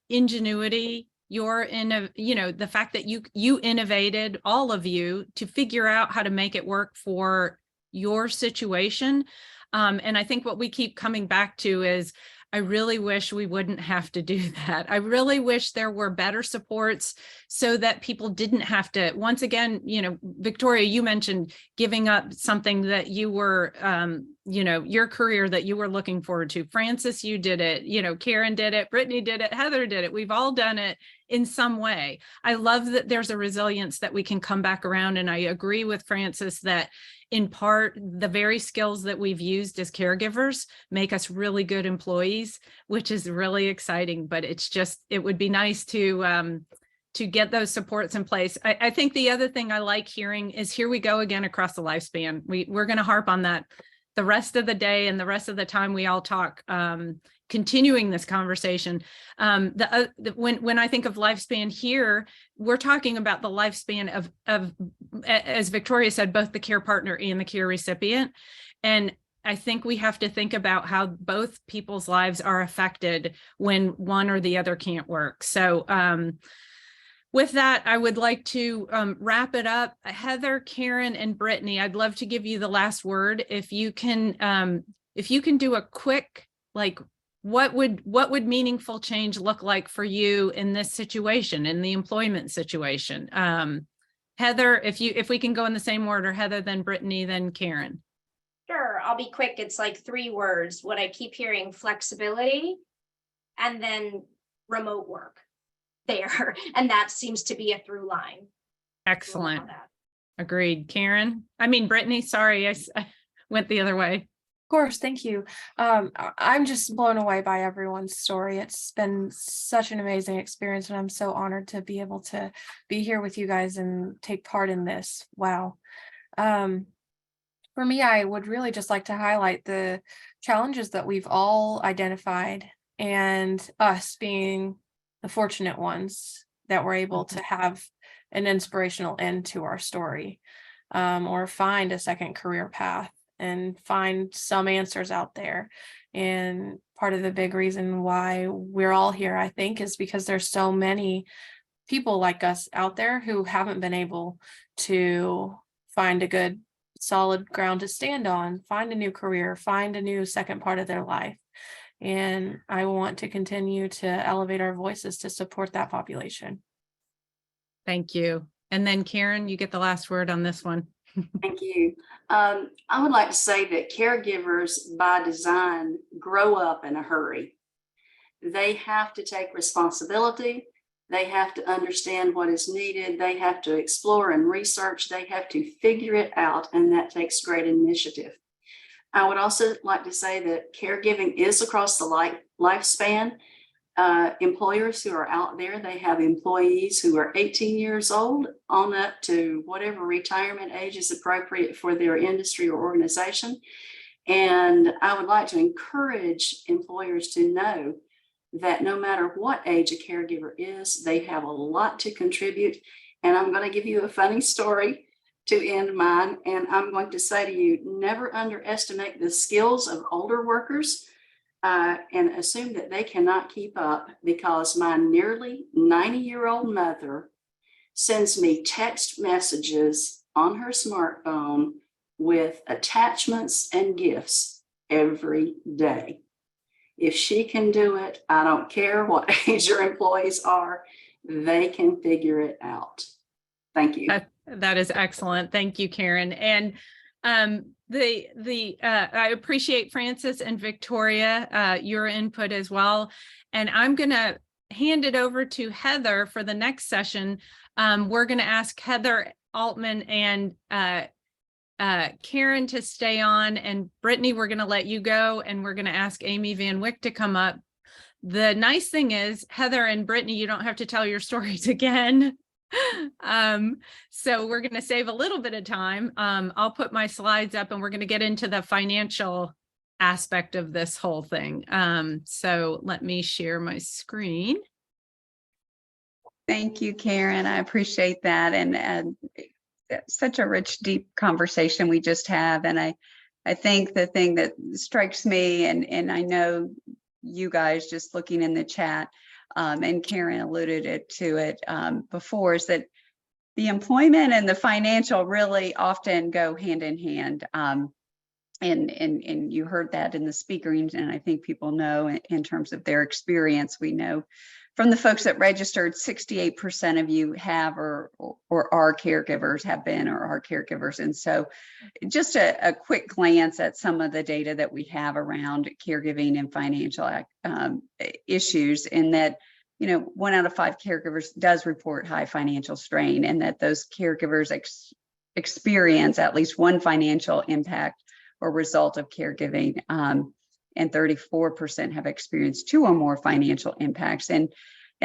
ingenuity, the fact that you innovated, all of you, to figure out how to make it work for your situation. And I think what we keep coming back to is, I really wish we wouldn't have to do that. I really wish there were better supports so that people didn't have to, once again, Victoria, you mentioned giving up something that you were, your career that you were looking forward to. Frances, you did it, Karen did it, Brittany did it, Heather did it. We've all done it in some way. I love that there's a resilience that we can come back around. And I agree with Frances that in part, the very skills that we've used as caregivers make us really good employees, which is really exciting. But it would be nice to to get those supports in place. I think the other thing I like hearing is here we go again across the lifespan. We're going to harp on that the rest of the day and the rest of the time we all talk, continuing this conversation. When I think of lifespan here, we're talking about the lifespan of, as Victoria said, both the care partner and the care recipient. And I think we have to think about how both people's lives are affected when one or the other can't work. So with that, I would like to wrap it up. Heather, Karen, and Brittany, I'd love to give you the last word. If you can do a quick, like, what would meaningful change look like for you in this situation, in the employment situation? Heather, if we can go in the same order, Heather, then Brittany, then Karen. Sure, I'll be quick. It's like 3 words. What I keep hearing: flexibility, and then remote work there. And that seems to be a through line. Excellent. Agreed. Karen, Brittany, sorry, I went the other way. Of course, thank you. I'm just blown away by everyone's story. It's been such an amazing experience, and I'm so honored to be able to be here with you guys and take part in this. Wow. For me, I would really just like to highlight the challenges that we've all identified, and us being the fortunate ones that were able to have an inspirational end to our story, or find a second career path and find some answers out there. And part of the big reason why we're all here, I think, is because there's so many people like us out there who haven't been able to find a good solid ground to stand on, find a new career, find a new second part of their life. And I want to continue to elevate our voices to support that population. Thank you. And then Karen, you get the last word on this one. Thank you. I would like to say that caregivers by design grow up in a hurry. They have to take responsibility. They have to understand what is needed. They have to explore and research. They have to figure it out, and that takes great initiative. I would also like to say that caregiving is across the lifespan. Employers who are out there, they have employees who are 18 years old on up to whatever retirement age is appropriate for their industry or organization. And I would like to encourage employers to know that no matter what age a caregiver is, they have a lot to contribute. And I'm going to give you a funny story to end mine. And I'm going to say to you, never underestimate the skills of older workers and assume that they cannot keep up, because my nearly 90-year-old mother sends me text messages on her smartphone with attachments and gifts every day. If she can do it, I don't care what age your employees are, they can figure it out. Thank you. That is excellent. Thank you, Karen. And I appreciate Francis and Victoria, your input as well. And I'm going to hand it over to Heather for the next session. We're going to ask Heather Altman and Karen to stay on, and Brittany, we're going to let you go, and we're going to ask Amy Van Wyck to come up. The nice thing is, Heather and Brittany, you don't have to tell your stories again. So we're going to save a little bit of time. I'll put my slides up, and we're going to get into the financial aspect of this whole thing. So let me share my screen. Thank you, Karen. I appreciate that. And such a rich, deep conversation we just have. And I think the thing that strikes me, and I know you guys just looking in the chat, and Karen alluded to it before, is that the employment and the financial really often go hand in hand. And you heard that in the speaking, and I think people know in terms of their experience. We know from the folks that registered, 68% of you have or are caregivers, have been or are caregivers. And so just a quick glance at some of the data that we have around caregiving and financial issues, in that, 1 out of 5 caregivers does report high financial strain, and that those caregivers experience at least one financial impact or result of caregiving. And 34% have experienced 2 or more financial impacts. And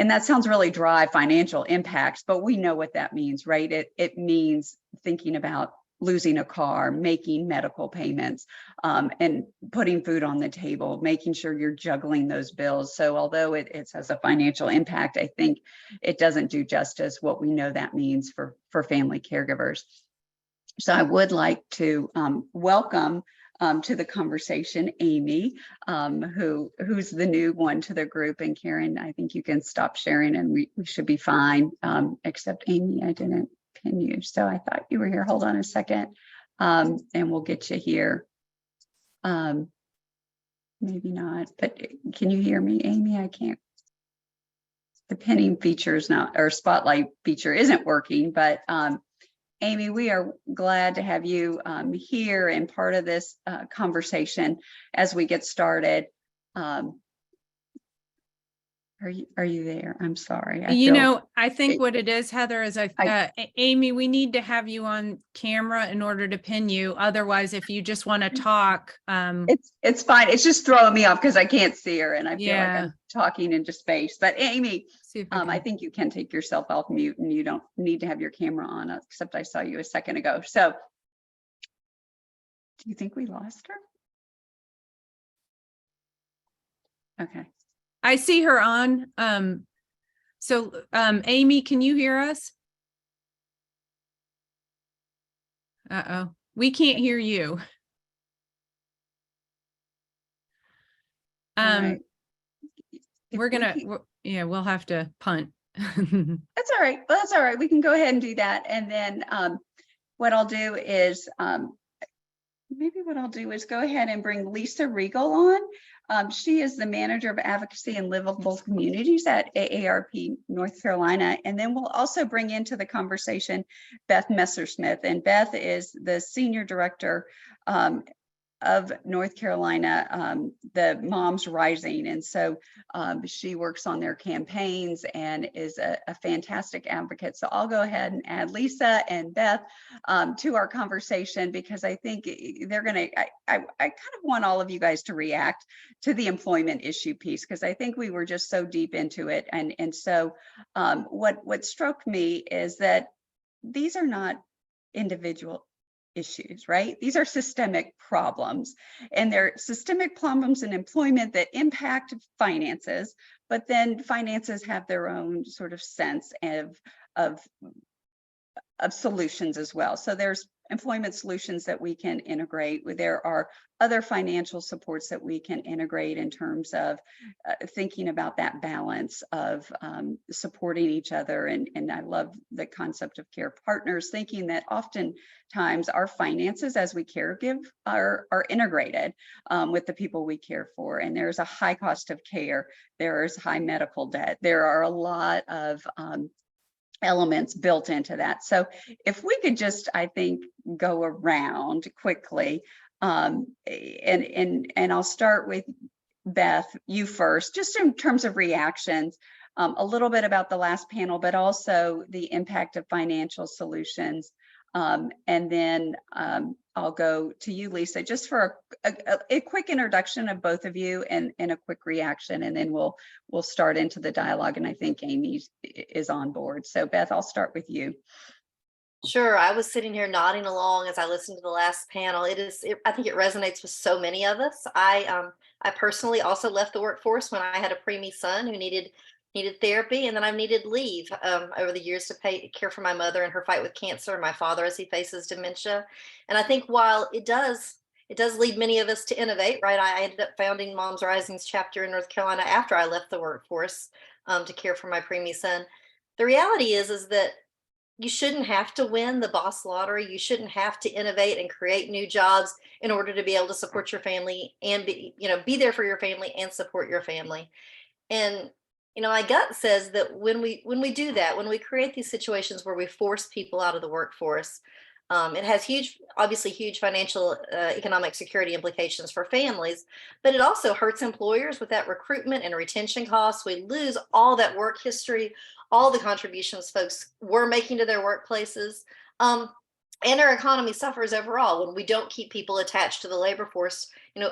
and that sounds really dry, financial impacts, but we know what that means, right? It means thinking about losing a car, making medical payments, and putting food on the table, making sure you're juggling those bills. So although it has a financial impact, I think it doesn't do justice what we know that means for family caregivers. So I would like to welcome to the conversation Amy, who's the new one to the group. And Karen, I think you can stop sharing and we should be fine, except Amy, I didn't pin you. So I thought you were here. Hold on a second, and we'll get you here. Maybe not, but can you hear me, Amy? I can't. The pinning feature is not, or spotlight feature isn't working, but Amy, we are glad to have you here and part of this conversation as we get started. Are you there? I'm sorry. I think what it is, Heather, is Amy, we need to have you on camera in order to pin you. Otherwise, if you just want to talk, it's fine. It's just throwing me off because I can't see her and I feel like Yeah. I'm talking into space. But Amy, see if I I can- think you can take yourself off mute and you don't need to have your camera on, except I saw you a second ago. So do you think we lost her? Okay. I see her on. Amy, can you hear us? Uh-oh, we can't hear you. All right. If We're we gonna, keep- we'll have to punt. That's all right. Well, that's all right. We can go ahead and do that. And then what I'll do is go ahead and bring Lisa Regal on. She is the manager of advocacy and livable communities at AARP North Carolina. And then we'll also bring into the conversation Beth Messersmith. And Beth is the senior director of North Carolina, the Moms Rising. And so she works on their campaigns and is a fantastic advocate. So I'll go ahead and add Lisa and Beth to our conversation because I think they're going to, I kind of want all of you guys to react to the employment issue piece because I think we were just so deep into it. And so what struck me is that these are not individual issues, right? These are systemic problems, and they're systemic problems in employment that impact finances, but then finances have their own sort of sense of solutions as well. So there's employment solutions that we can integrate. There are other financial supports that we can integrate in terms of thinking about that balance of supporting each other. And I love the concept of care partners, thinking that oftentimes our finances as we caregive are integrated with the people we care for. And there's a high cost of care. There is high medical debt. There are a lot of elements built into that. So if we could just, I think, go around quickly, and I'll start with Beth, you first, just in terms of reactions, a little bit about the last panel, but also the impact of financial solutions. And then I'll go to you, Lisa, just for a quick introduction of both of you and a quick reaction, and then we'll start into the dialogue. And I think Amy is on board. So Beth, I'll start with you. Sure. I was sitting here nodding along as I listened to the last panel. I think it resonates with so many of us. I personally also left the workforce when I had a preemie son who needed therapy, and then I've needed leave over the years to care for my mother in her fight with cancer, and my father as he faces dementia. And I think while it does lead many of us to innovate, right? I ended up founding Moms Rising's chapter in North Carolina after I left the workforce to care for my preemie son. The reality is that you shouldn't have to win the boss lottery. You shouldn't have to innovate and create new jobs in order to be able to support your family and be there for your family and support your family. And my gut says that when we do that, when we create these situations where we force people out of the workforce, it has obviously huge financial, economic security implications for families, but it also hurts employers with that recruitment and retention costs. We lose all that work history, all the contributions folks were making to their workplaces. and our economy suffers overall when we don't keep people attached to the labor force.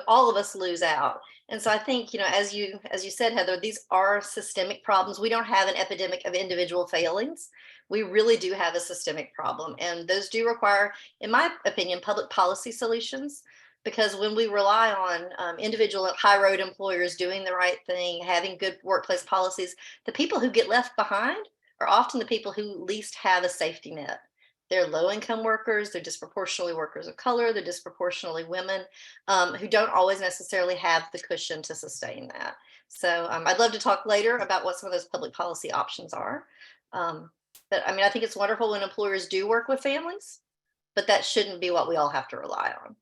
All of us lose out. And so I think, as you said, Heather, these are systemic problems. We don't have an epidemic of individual failings. We really do have a systemic problem, and those do require, in my opinion, public policy solutions. Because when we rely on individual high road employers doing the right thing, having good workplace policies, the people who get left behind are often the people who least have a safety net. They're low income workers, they're disproportionately workers of color, they're disproportionately women who don't always necessarily have the cushion to sustain that. So I'd love to talk later about what some of those public policy options are. But I mean, I think it's wonderful when employers do work with families, but that shouldn't be what we all have to rely on.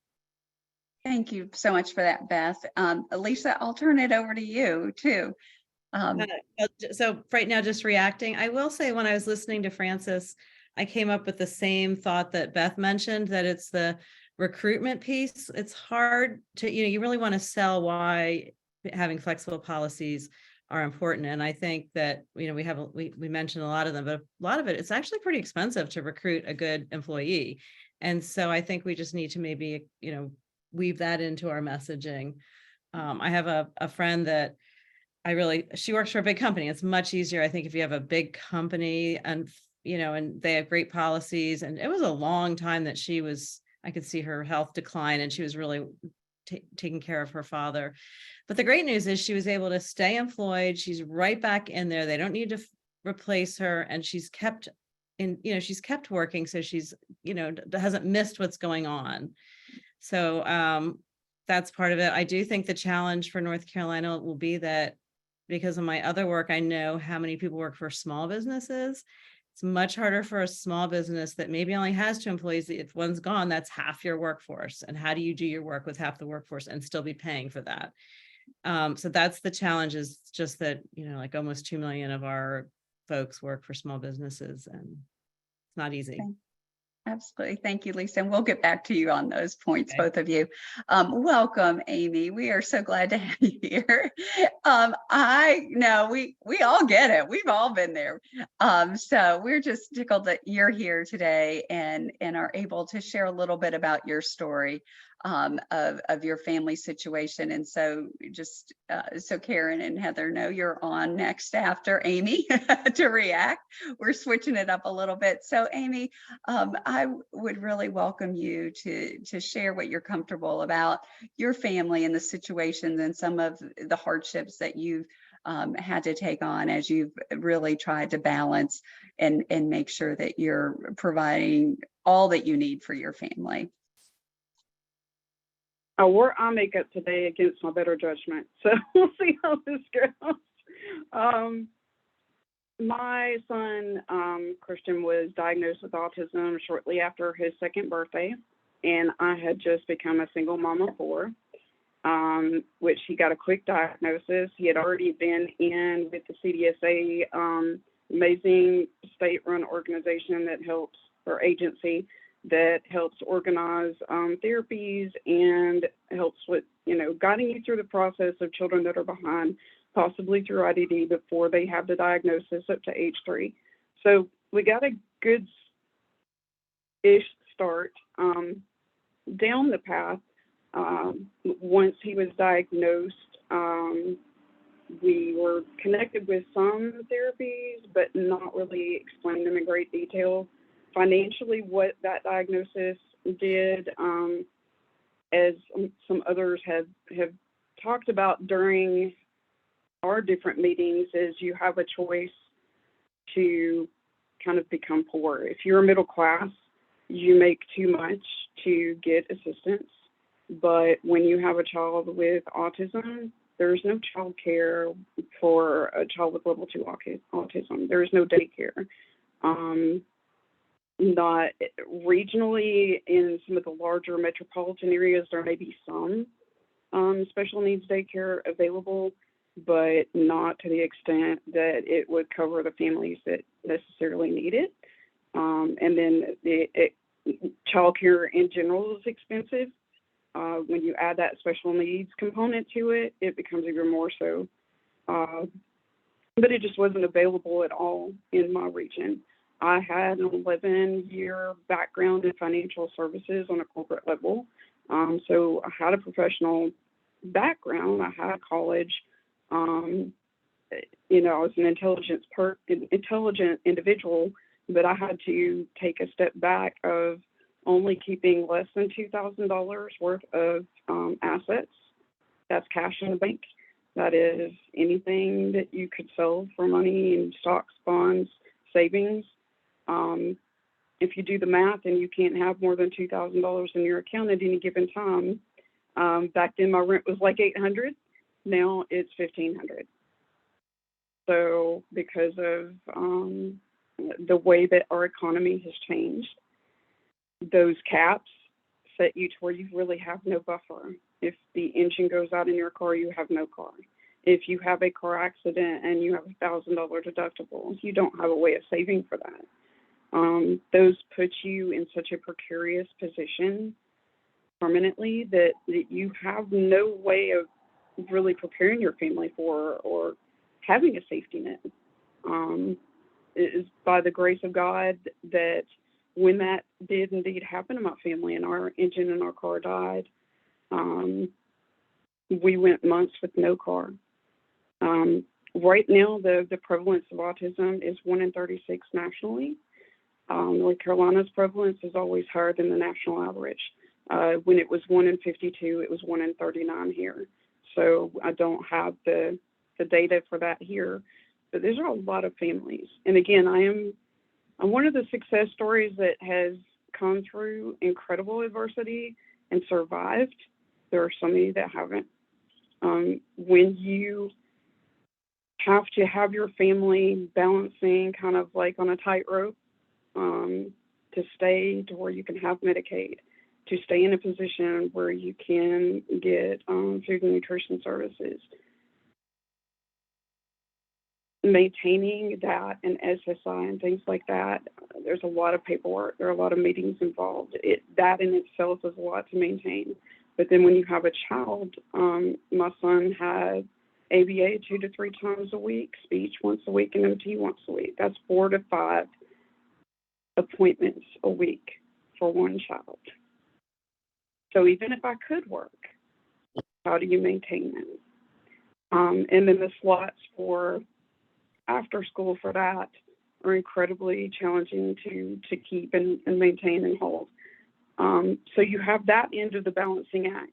Thank you so much for that, Beth. Lisa, I'll turn it over to you too. So right now, just reacting, I will say when I was listening to Francis, I came up with the same thought that Beth mentioned, that it's the recruitment piece. It's hard to, you really want to sell why having flexible policies are important. And I think that, we mentioned a lot of them, but a lot of it, it's actually pretty expensive to recruit a good employee. And so I think we just need to maybe, weave that into our messaging. I have a friend that she works for a big company. It's much easier, I think, if you have a big company and, and they have great policies. And it was a long time that I could see her health decline, and she was really taking care of her father. But the great news is she was able to stay employed. She's right back in there. They don't need to replace her. And she's kept working. So she's, hasn't missed what's going on. So that's part of it. I do think the challenge for North Carolina will be that, because of my other work, I know how many people work for small businesses. It's much harder for a small business that maybe only has 2 employees. If one's gone, that's half your workforce. And how do you do your work with half the workforce and still be paying for that? So that's the challenge, is just that, like almost 2 million of our folks work for small businesses, and it's not easy. Okay. Absolutely. Thank you, Lisa. And we'll get back to you on those points, Okay. both of you. Welcome, Amy. We are so glad to have you here. I know we all get it. We've all been there. So we're just tickled that you're here today and are able to share a little bit about your story of your family situation. And so just so Karen and Heather know you're on next after Amy to react. We're switching it up a little bit. So Amy, I would really welcome you to share what you're comfortable about your family and the situations and some of the hardships that you've had to take on as you've really tried to balance and make sure that you're providing all that you need for your family. Where I make up today against my better judgment. So we'll see how this goes. My son, Christian, was diagnosed with autism shortly after his 2nd birthday, and I had just become a single mom of 4, which he got a quick diagnosis. He had already been in with the CDSA, amazing state-run organization that helps, or agency, that helps organize therapies and helps with, guiding you through the process of children that are behind, possibly through IDD before they have the diagnosis up to age 3. So we got a good-ish start down the path. Once he was diagnosed, we were connected with some therapies, but not really explained them in great detail. Financially, what that diagnosis did, as some others have talked about during our different meetings, is you have a choice to kind of become poor. If you're middle class, you make too much to get assistance. But when you have a child with autism, there's no child care for a child with level 2 autism. There's no daycare. Not regionally, in some of the larger metropolitan areas, there may be some special needs daycare available, but not to the extent that it would cover the families that necessarily need it. And then childcare in general is expensive. When you add that special needs component to it, it becomes even more so. But it just wasn't available at all in my region. I had an 11-year background in financial services on a corporate level. So I had a professional background. I had college. You know, I was an intelligent individual, but I had to take a step back of only keeping less than $2,000 worth of assets. That's cash in the bank. That is anything that you could sell for money in stocks, bonds, savings. If you do the math and you can't have more than $2,000 in your account at any given time, back then my rent was like $800. Now it's $1,500. So because of the way that our economy has changed, those caps set you to where you really have no buffer. If the engine goes out in your car, you have no car. If you have a car accident and you have $1,000 deductible, you don't have a way of saving for that. Those put you in such a precarious position permanently that you have no way of really preparing your family for or having a safety net. It is by the grace of God that when that did indeed happen to my family and our engine in our car died, we went months with no car. Right now, the prevalence of autism is 1 in 36 nationally. North Carolina's prevalence is always higher than the national average. When it was 1 in 52, it was 1 in 39 here. So I don't have the data for that here, but there's a lot of families. And again, I'm one of the success stories that has come through incredible adversity and survived. There are so many that haven't. When you have to have your family balancing kind of like on a tightrope, to stay to where you can have Medicaid, to stay in a position where you can get food and nutrition services, maintaining that and SSI and things like that, there's a lot of paperwork. There are a lot of meetings involved. That in itself is a lot to maintain. But then when you have a child, my son had ABA 2 to 3 times a week, speech once a week, and OT once a week. That's 4 to 5 appointments a week for one child. So even if I could work, how do you maintain that? And then the slots for after school for that are incredibly challenging to keep and maintain and hold. So you have that end of the balancing act.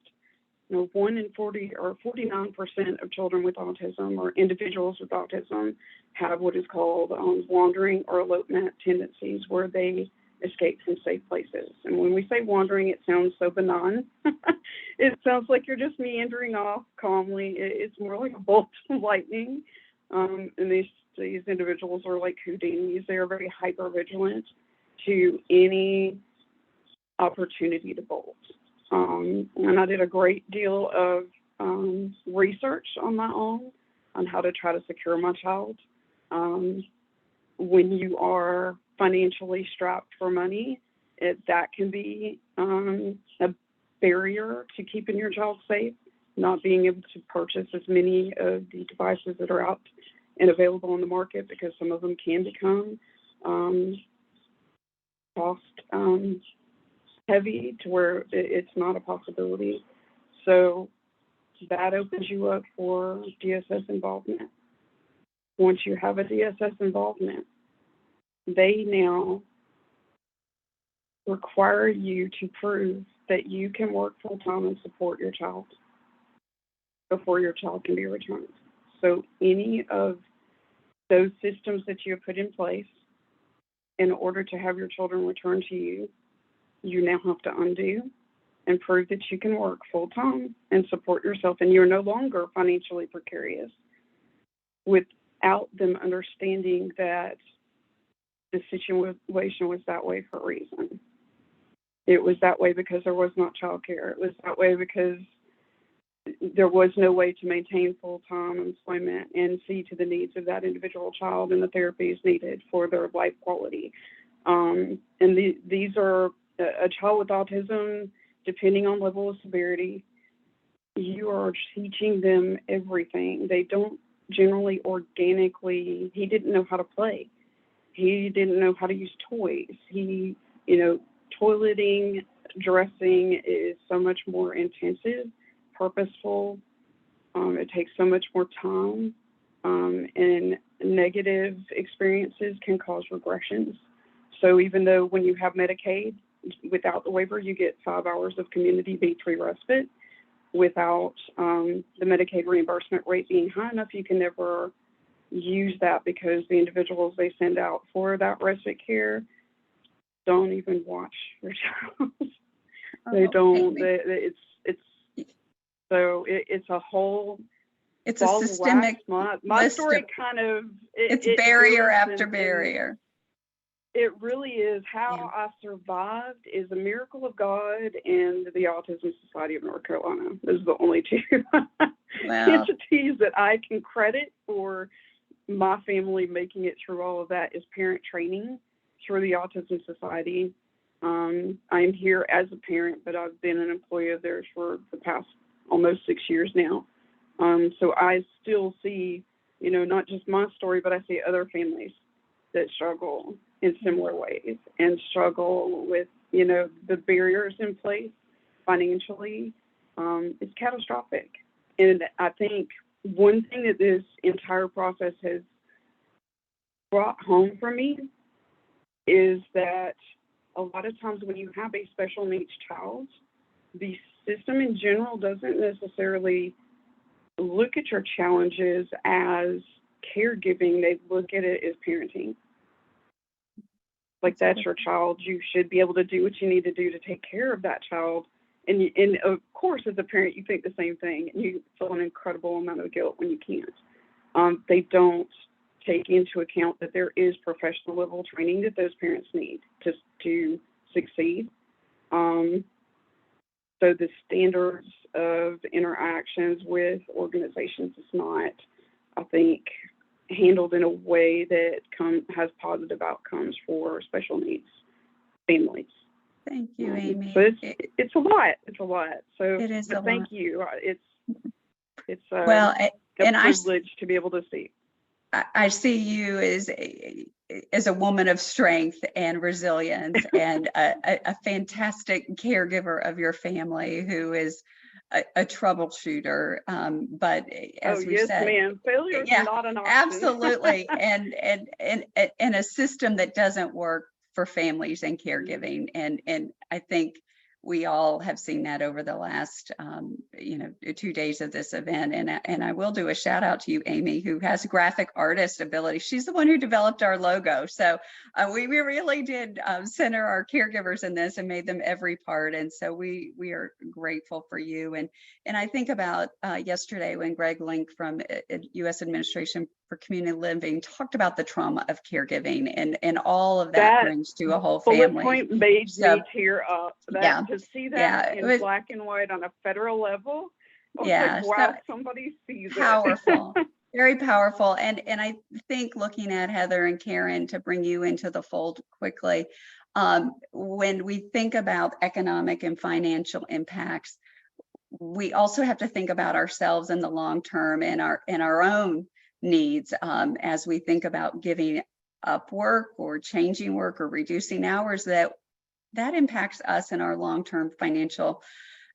You know, 1 in 40 or 49% of children with autism or individuals with autism have what is called wandering or elopement tendencies, where they escape from safe places. And when we say wandering, it sounds so benign. It sounds like you're just meandering off calmly. It's more like a bolt of lightning. And these individuals are like Houdinis. They are very hyper vigilant to any opportunity to bolt. And I did a great deal of research on my own on how to try to secure my child. When you are financially strapped for money, that can be a barrier to keeping your child safe, not being able to purchase as many of the devices that are out and available on the market, because some of them can become cost heavy to where it's not a possibility. So that opens you up for DSS involvement. Once you have a DSS involvement, they now require you to prove that you can work full-time and support your child before your child can be returned. So any of those systems that you have put in place in order to have your children returned to you, you now have to undo and prove that you can work full-time and support yourself, and you're no longer financially precarious, without them understanding that the situation was that way for a reason. It was that way because there was not childcare. It was that way because there was no way to maintain full-time employment and see to the needs of that individual child and the therapies needed for their life quality. These are a child with autism, depending on level of severity, you are teaching them everything. They don't generally organically, he didn't know how to play. He didn't know how to use toys. He, toileting, dressing is so much more intensive, purposeful. It takes so much more time, and negative experiences can cause regressions. So even though when you have Medicaid, without the waiver, you get 5 hours of community B3 respite. Without the Medicaid reimbursement rate being high enough, you can never use that because the individuals they send out for that respite care don't even watch their child. They don't. It's a whole. It's a ball of systemic. wax. My list story of- kind of. It's barrier goes after and barrier. it really is. How Yeah. I survived is a miracle of God and the Autism Society of North Carolina. Those are the only two Wow. entities that I can credit for my family making it through all of that is parent training through the Autism Society. I'm here as a parent, but I've been an employee of theirs for the past almost 6 years now. So I still see, not just my story, but I see other families that struggle in similar ways and struggle with, the barriers in place financially. It's catastrophic. And I think one thing that this entire process has brought home for me is that a lot of times when you have a special needs child, the system in general doesn't necessarily look at your challenges as caregiving. They look at it as parenting. Like, that's your child. You should be able to do what you need to do to take care of that child. And of course, as a parent, you think the same thing, and you feel an incredible amount of guilt when you can't. They don't take into account that there is professional level training that those parents need to succeed. So the standards of interactions with organizations is not, I think, handled in a way that has positive outcomes for special needs families. Thank you, Amy. So it's a lot. It's a lot. So It is a thank lot. you. It's Well, a and privilege to be able to see. I see you as a woman of strength and resilience and a fantastic caregiver of your family who is a troubleshooter. But as we yes, said, ma'am. Failure is yeah, not an option. absolutely. and a system that doesn't work for families and caregiving. And I think we all have seen that over the last, 2 days of this event. And I will do a shout out to you, Amy, who has graphic artist ability. She's the one who developed our logo. So we really did center our caregivers in this and made them every part. And so we are grateful for you. And I think about yesterday when Greg Link from U.S. Administration for Community Living talked about the trauma of caregiving and all of that brings to a whole bullet family. point made me tear up. Yeah. To see that in black and white on a federal level. I was like, wow, somebody sees it. Powerful. Very powerful. And I think looking at Heather and Karen, to bring you into the fold quickly, when we think about economic and financial impacts, we also have to think about ourselves in the long term and our own needs as we think about giving up work or changing work or reducing hours, that impacts us and our long-term financial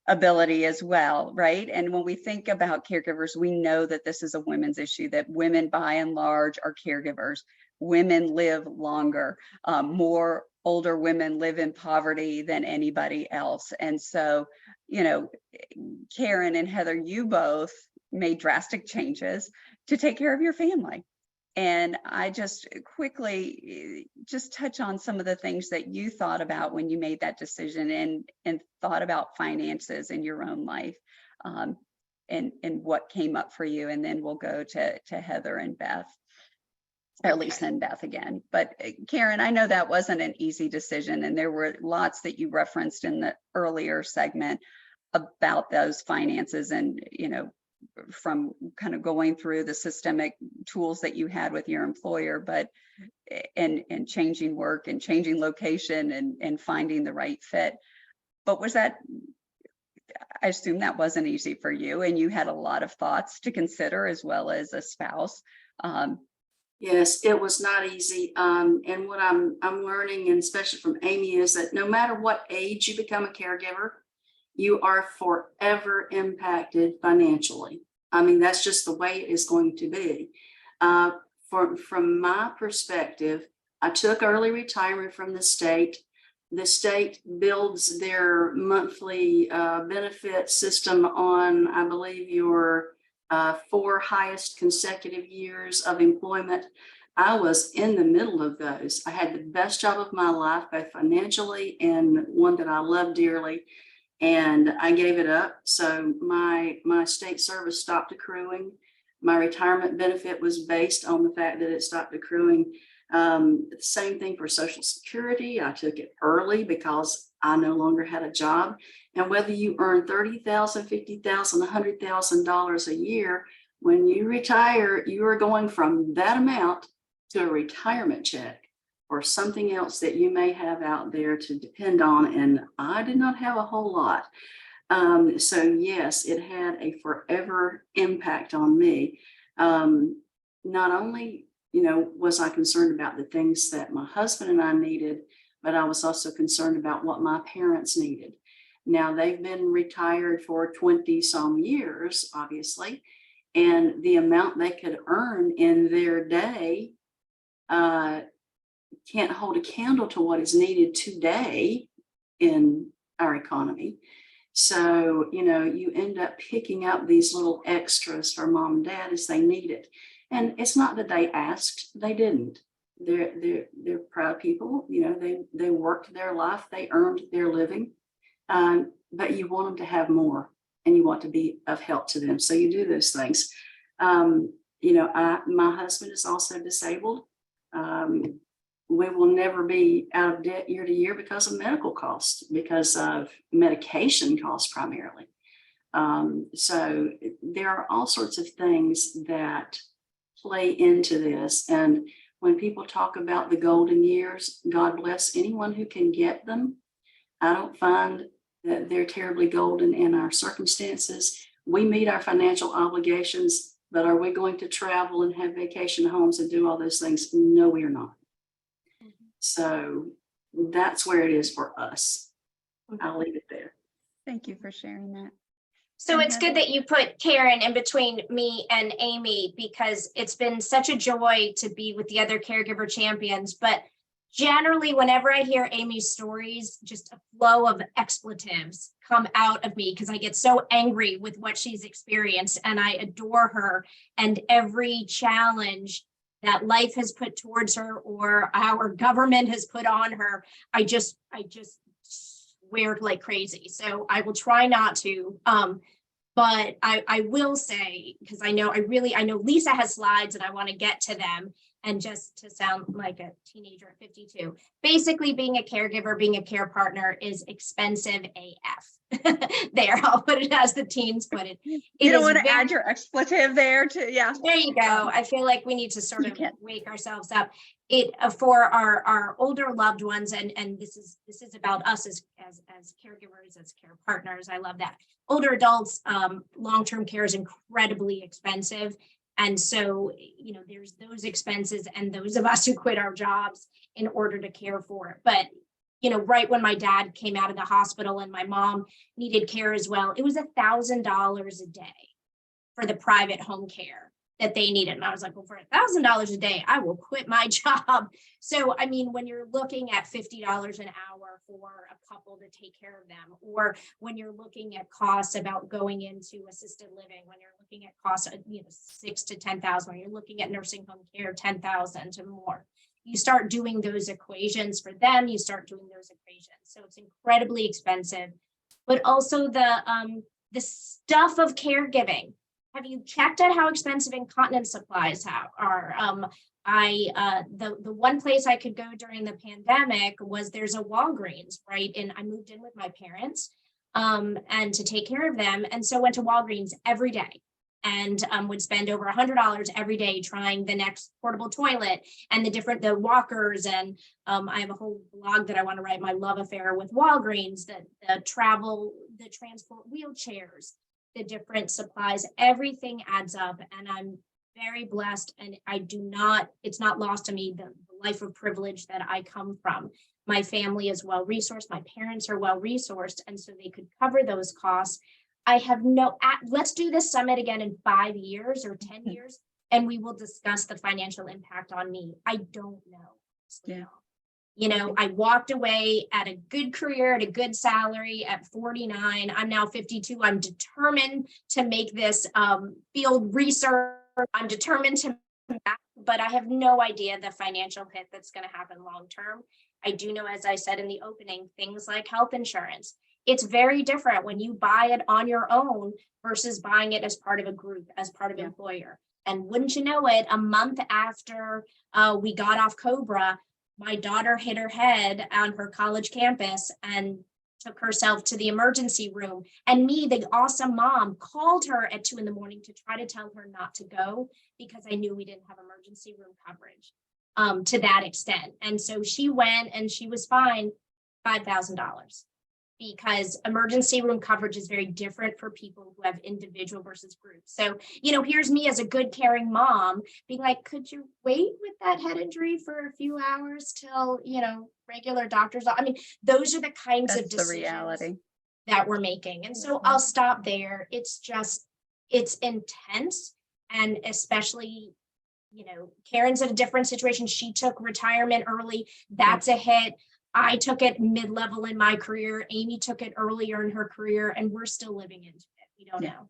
ability as well, right? And when we think about caregivers, we know that this is a women's issue, that women by and large are caregivers. Women live longer. More older women live in poverty than anybody else. And so, Karen and Heather, you both made drastic changes to take care of your family. And I just quickly touch on some of the things that you thought about when you made that decision and thought about finances in your own life, and what came up for you. And then we'll go to Heather and Beth, or Lisa and Beth again. But Karen, I know that wasn't an easy decision, and there were lots that you referenced in the earlier segment about those finances and, from kind of going through the systemic tools that you had with your employer, but and changing work and changing location and finding the right fit. But I assume that wasn't easy for you, and you had a lot of thoughts to consider as well as a spouse. Yes, it was not easy. And what I'm learning, and especially from Amy, is that no matter what age you become a caregiver, you are forever impacted financially. I mean, that's just the way it is going to be. From my perspective, I took early retirement from the state. The state builds their monthly benefit system on, I believe, your 4 highest consecutive years of employment. I was in the middle of those. I had the best job of my life, both financially and one that I love dearly. And I gave it up. So my state service stopped accruing. My retirement benefit was based on the fact that it stopped accruing. Same thing for Social Security. I took it early because I no longer had a job. And whether you earn $30,000, $50,000, $100,000 a year, when you retire, you are going from that amount to a retirement check or something else that you may have out there to depend on. And I did not have a whole lot. So yes, it had a forever impact on me. Not only, was I concerned about the things that my husband and I needed, but I was also concerned about what my parents needed. Now they've been retired for 20 some years, obviously, and the amount they could earn in their day can't hold a candle to what is needed today in our economy. So, you end up picking up these little extras for mom and dad as they need it. And it's not that they asked, they didn't. They're proud people, they worked their life, they earned their living. But you want them to have more and you want to be of help to them. So you do those things. My husband is also disabled. We will never be out of debt year to year because of medical costs, because of medication costs primarily. So there are all sorts of things that play into this. And when people talk about the golden years, God bless anyone who can get them. I don't find that they're terribly golden in our circumstances. We meet our financial obligations, but are we going to travel and have vacation homes and do all those things? No, we are not. So that's where it is for us. I'll leave it there. Thank you for sharing that. So it's good that you put Karen in between me and Amy, because it's been such a joy to be with the other caregiver champions. But generally, whenever I hear Amy's stories, just a flow of expletives come out of me because I get so angry with what she's experienced, and I adore her and every challenge that life has put towards her or our government has put on her. I just swear like crazy. So I will try not to. But I will say, because I know Lisa has slides and I want to get to them. And just to sound like a teenager at 52, basically being a caregiver, being a care partner is expensive AF. There, I'll put it as the teens put it. You don't want to add your expletive there to, yeah. There you go. I feel like we need to sort of wake ourselves up. It for our older loved ones, and this is about us as caregivers, as care partners. I love that. Older adults, long-term care is incredibly expensive. And so, there's those expenses and those of us who quit our jobs in order to care for it. But, right when my dad came out of the hospital and my mom needed care as well, it was $1,000 a day for the private home care that they needed. And I was like, well, for $1,000 a day, I will quit my job. So, I mean, when you're looking at $50 an hour for a couple to take care of them, or when you're looking at costs about going into assisted living, when you're looking at costs of, $6,000 to $10,000, when you're looking at nursing home care, $10,000 to more, you start doing those equations for them, you start doing those equations. So it's incredibly expensive, but also the stuff of caregiving. Have you checked out how expensive incontinence supplies are? The one place I could go during the pandemic was there's a Walgreens, right? And I moved in with my parents and to take care of them. And so went to Walgreens every day and would spend over $100 every day trying the next portable toilet and the walkers. And I have a whole blog that I want to write, my love affair with Walgreens, the transport wheelchairs, the different supplies, everything adds up. And I'm very blessed, and it's not lost to me the life of privilege that I come from. My family is well resourced, my parents are well resourced, and so they could cover those costs. I have let's do this summit again in 5 years or 10 years, and we will discuss the financial impact on me. I don't know. Yeah. You know, I walked away at a good career, at a good salary at 49. I'm now 52. I'm determined to make this field research. I'm determined to, but I have no idea the financial hit that's going to happen long term. I do know, as I said in the opening, things like health insurance. It's very different when you buy it on your own versus buying it as part of a group, as part of employer. And wouldn't you know it, a month after we got off Cobra, my daughter hit her head on her college campus and took herself to the emergency room. And me, the awesome mom, called her at 2 a.m. to try to tell her not to go because I knew we didn't have emergency room coverage to that extent. And so she went and she was fined $5,000 because emergency room coverage is very different for people who have individual versus group. So, you know, here's me as a good caring mom being like, could you wait with that head injury for a few hours till, you know, regular doctors? I mean, those are the kinds of decisions the reality that we're making. And so I'll stop there. It's intense. And especially, you know, Karen's in a different situation. She took retirement early. That's a hit. I took it mid-level in my career. Amy took it earlier in her career, and we're still living into it. We don't know.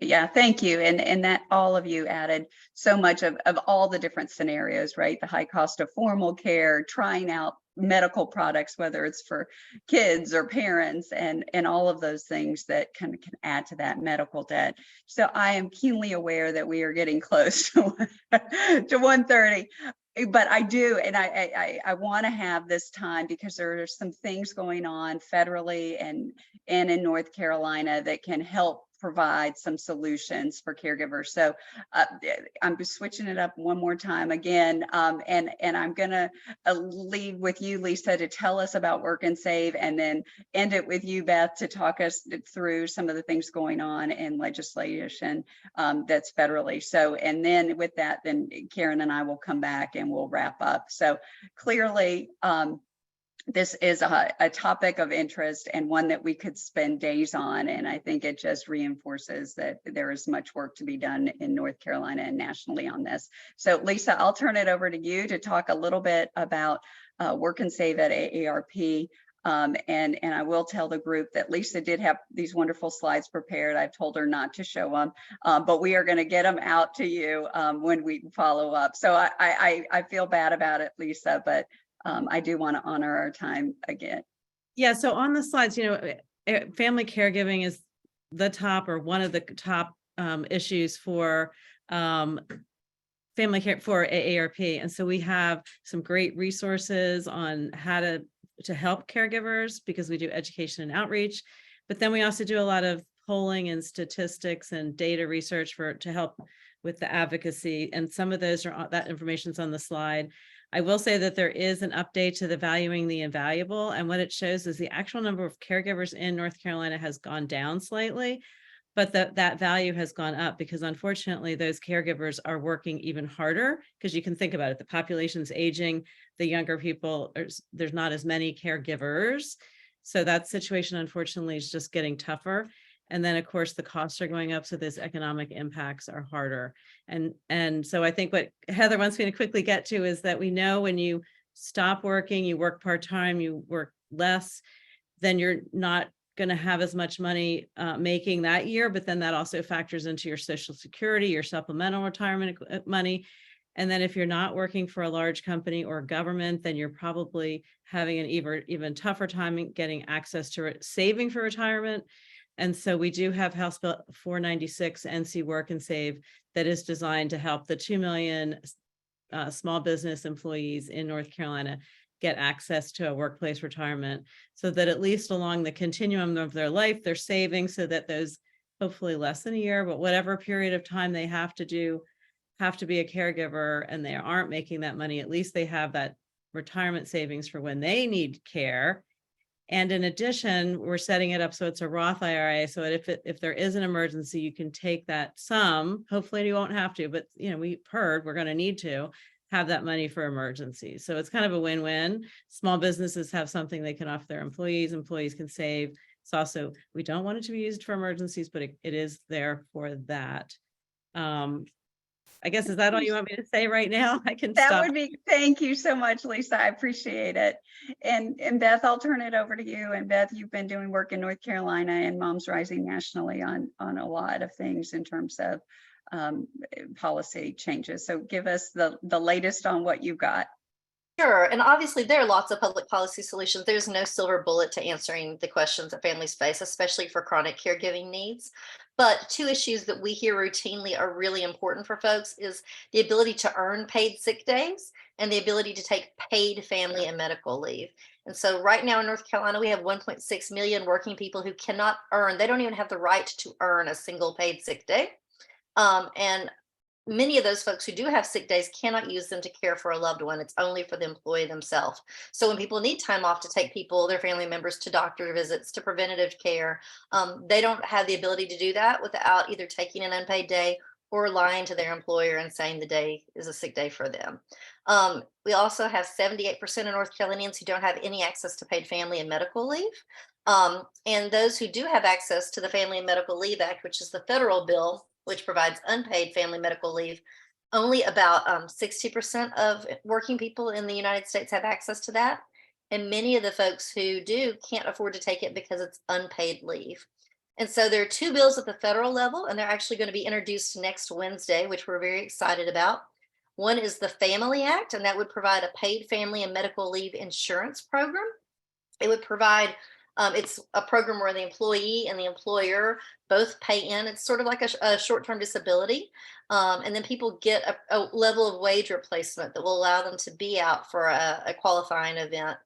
Yeah, thank you. And that all of you added so much of all the different scenarios, right? The high cost of formal care, trying out medical products, whether it's for kids or parents, and all of those things that can add to that medical debt. So I am keenly aware that we are getting close to 1:30. But I do, and I want to have this time because there are some things going on federally and in North Carolina that can help provide some solutions for caregivers. So I'm switching it up one more time again, and I'm gonna leave with you, Lisa, to tell us about Work and Save, and then end it with you, Beth, to talk us through some of the things going on in legislation that's federally. So, and then with that, then Karen and I will come back and we'll wrap up. So clearly, this is a topic of interest and one that we could spend days on. And I think it just reinforces that there is much work to be done in North Carolina and nationally on this. So Lisa, I'll turn it over to you to talk a little bit about Work and Save at AARP. And I will tell the group that Lisa did have these wonderful slides prepared. I've told her not to show them, but we are going to get them out to you when we follow up. So I feel bad about it, Lisa, but I do want to honor our time again. Yeah, so on the slides, you know, family caregiving is the top or one of the top issues for family care for AARP. And so we have some great resources on how to help caregivers because we do education and outreach, but then we also do a lot of polling and statistics and data research to help with the advocacy. And some of those that information's on the slide. I will say that there is an update to the valuing the invaluable, and what it shows is the actual number of caregivers in North Carolina has gone down slightly, but that value has gone up because unfortunately those caregivers are working even harder because you can think about it, the population's aging, the younger people, there's not as many caregivers. So that situation unfortunately is just getting tougher. And then of course the costs are going up, so those economic impacts are harder. And so I think what Heather wants me to quickly get to is that we know when you stop working, you work part-time, you work less, then you're not going to have as much money making that year, but then that also factors into your Social Security, your supplemental retirement money. And then if you're not working for a large company or government, then you're probably having an even tougher time getting access to saving for retirement. And so we do have House Bill 496 NC Work and Save that is designed to help the 2 million small business employees in North Carolina get access to a workplace retirement so that at least along the continuum of their life, they're saving so that those hopefully less than a year, but whatever period of time they have to be a caregiver and they aren't making that money, at least they have that retirement savings for when they need care. And in addition, we're setting it up so it's a Roth IRA. So if there is an emergency, you can take that sum. Hopefully you won't have to, but we've heard we're going to need to have that money for emergencies. So it's kind of a win-win. Small businesses have something they can offer their employees. Employees can save. It's also, we don't want it to be used for emergencies, but it is there for that. I guess, is that all you want me to say right now? I can That stop. would be, thank you so much, Lisa. I appreciate it. And Beth, I'll turn it over to you. And Beth, you've been doing work in North Carolina and Moms Rising nationally on a lot of things in terms of policy changes. So give us the latest on what you've got. Sure. And obviously there are lots of public policy solutions. There's no silver bullet to answering the questions that families face, especially for chronic caregiving needs. But two issues that we hear routinely are really important for folks is the ability to earn paid sick days and the ability to take paid family and medical leave. And so right now in North Carolina, we have 1.6 million working people who cannot earn, they don't even have the right to earn a single paid sick day. And many of those folks who do have sick days cannot use them to care for a loved one. It's only for the employee themselves. So when people need time off to take their family members to doctor visits, to preventative care, they don't have the ability to do that without either taking an unpaid day or lying to their employer and saying the day is a sick day for them. We also have 78% of North Carolinians who don't have any access to paid family and medical leave. And those who do have access to the Family and Medical Leave Act, which is the federal bill, which provides unpaid family medical leave, only about 60% of working people in the United States have access to that. And many of the folks who do can't afford to take it because it's unpaid leave. And so there are two bills at the federal level, and they're actually going to be introduced next Wednesday, which we're very excited about. One is the Family Act, and that would provide a paid family and medical leave insurance program. It would provide it's a program where the employee and the employer both pay in. It's sort of like a short-term disability. And then people get a level of wage replacement that will allow them to be out for a qualifying event.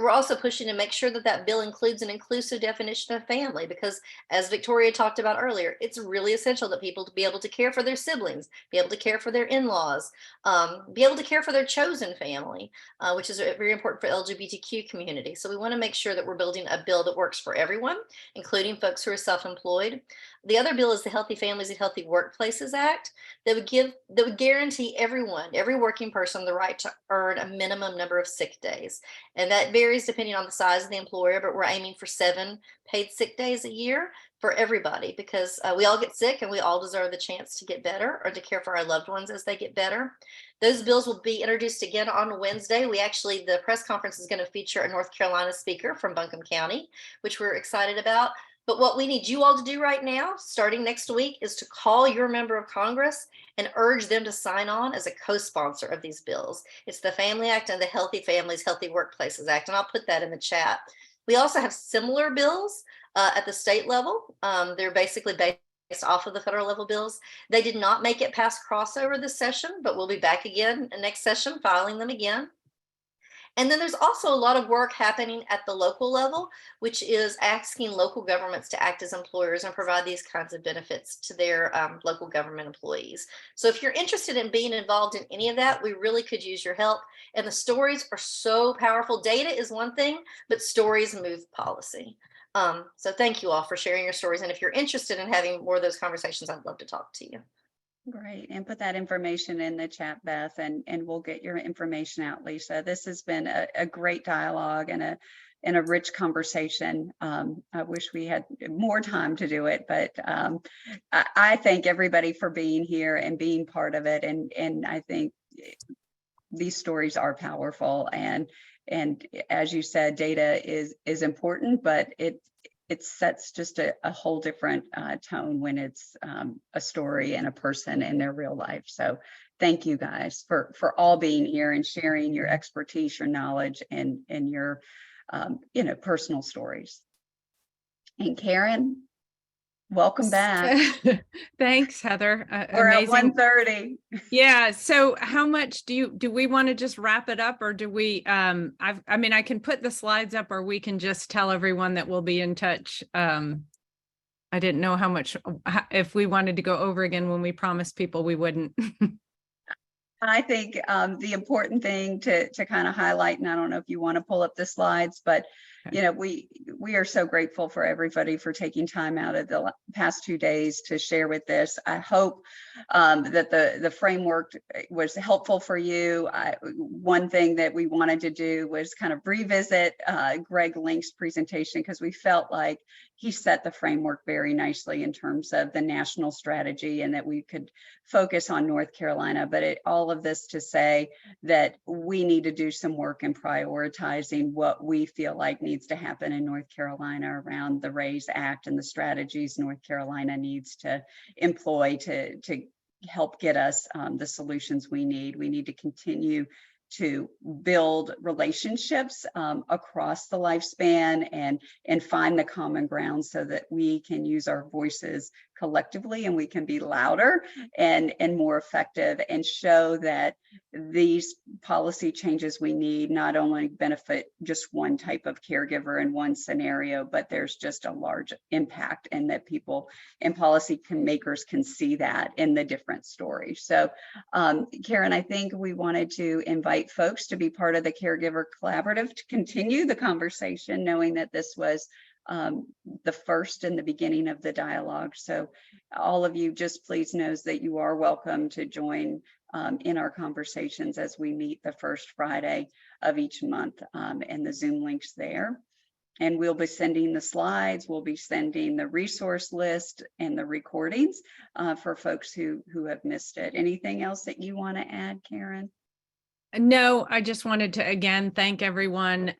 We're also pushing to make sure that that bill includes an inclusive definition of family, because as Victoria talked about earlier, it's really essential that people to be able to care for their siblings, be able to care for their in-laws, be able to care for their chosen family, which is very important for LGBTQ community. So we want to make sure that we're building a bill that works for everyone, including folks who are self-employed. The other bill is the Healthy Families and Healthy Workplaces Act that would guarantee everyone, every working person, the right to earn a minimum number of sick days. And that varies depending on the size of the employer, but we're aiming for 7 paid sick days a year for everybody, because we all get sick and we all deserve the chance to get better or to care for our loved ones as they get better. Those bills will be introduced again on Wednesday. The press conference is going to feature a North Carolina speaker from Buncombe County, which we're excited about. But what we need you all to do right now, starting next week, is to call your member of Congress and urge them to sign on as a co-sponsor of these bills. It's the Family Act and the Healthy Families, Healthy Workplaces Act, and I'll put that in the chat. We also have similar bills at the state level. They're basically based off of the federal level bills. They did not make it past crossover this session, but we'll be back again next session, filing them again. And then there's also a lot of work happening at the local level, which is asking local governments to act as employers and provide these kinds of benefits to their local government employees. So if you're interested in being involved in any of that, we really could use your help. And the stories are so powerful. Data is one thing, but stories move policy. So thank you all for sharing your stories. And if you're interested in having more of those conversations, I'd love to talk to you. Great. And put that information in the chat, Beth, and we'll get your information out, Lisa. This has been a great dialogue and a rich conversation. I wish we had more time to do it, but I thank everybody for being here and being part of it. And I think these stories are powerful. And as you said, data is important, but it sets just a whole different tone when it's a story and a person in their real life. So thank you guys for all being here and sharing your expertise, your knowledge, and your personal stories. And Karen, welcome back. Thanks, Heather. We're Amazing. at 1:30. Yeah. So how much do we want to just wrap it up, or do we, I can put the slides up, or we can just tell everyone that we'll be in touch. I didn't know how much, if we wanted to go over again when we promised people we wouldn't. I think the important thing to kind of highlight, and I don't know if you want to pull up the slides, but you know, we are so grateful for everybody for taking time out of the past 2 days to share with this. I hope that the framework was helpful for you. One thing that we wanted to do was kind of revisit Greg Link's presentation, because we felt like he set the framework very nicely in terms of the national strategy, and that we could focus on North Carolina. But all of this to say that we need to do some work in prioritizing what we feel like needs to happen in North Carolina around the RAISE Act and the strategies North Carolina needs to employ to help get us the solutions we need. We need to continue to build relationships across the lifespan and find the common ground so that we can use our voices collectively, and we can be louder and more effective, and show that these policy changes we need not only benefit just one type of caregiver in one scenario, but there's just a large impact, and that people and policy makers can see that in the different stories. So Karen, I think we wanted to invite folks to be part of the Caregiver Collaborative to continue the conversation, knowing that this was the first and the beginning of the dialogue. So all of you, just please knows that you are welcome to join in our conversations as we meet the first Friday of each month, and the Zoom links there. And we'll be sending the slides, we'll be sending the resource list and the recordings for folks who have missed it. Anything else that you want to add, Karen? No, I just wanted to again thank everyone.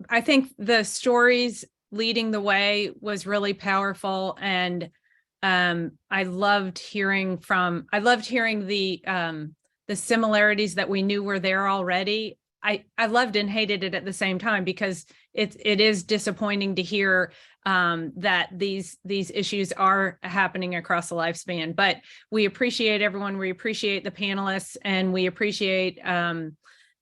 I think the stories leading the way was really powerful, and I loved hearing the similarities that we knew were there already. I loved and hated it at the same time, because it is disappointing to hear that these issues are happening across the lifespan. But we appreciate everyone. We appreciate the panelists, and we appreciate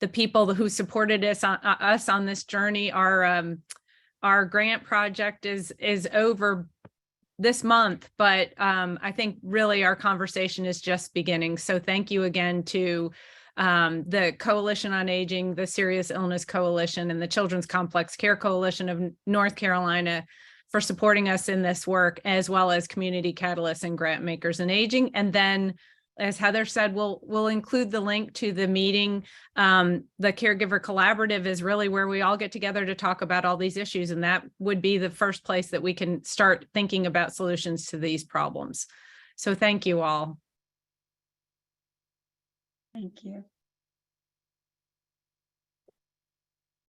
the people who supported us on this journey. Our grant project is over this month, but I think really our conversation is just beginning. So thank you again to the Coalition on Aging, the Serious Illness Coalition, and the Children's Complex Care Coalition of North Carolina for supporting us in this work, as well as Community Catalysts and Grant Makers in Aging. And then, as Heather said, we'll include the link to the meeting. The Caregiver Collaborative is really where we all get together to talk about all these issues, and that would be the first place that we can start thinking about solutions to these problems. So thank you all. Thank you.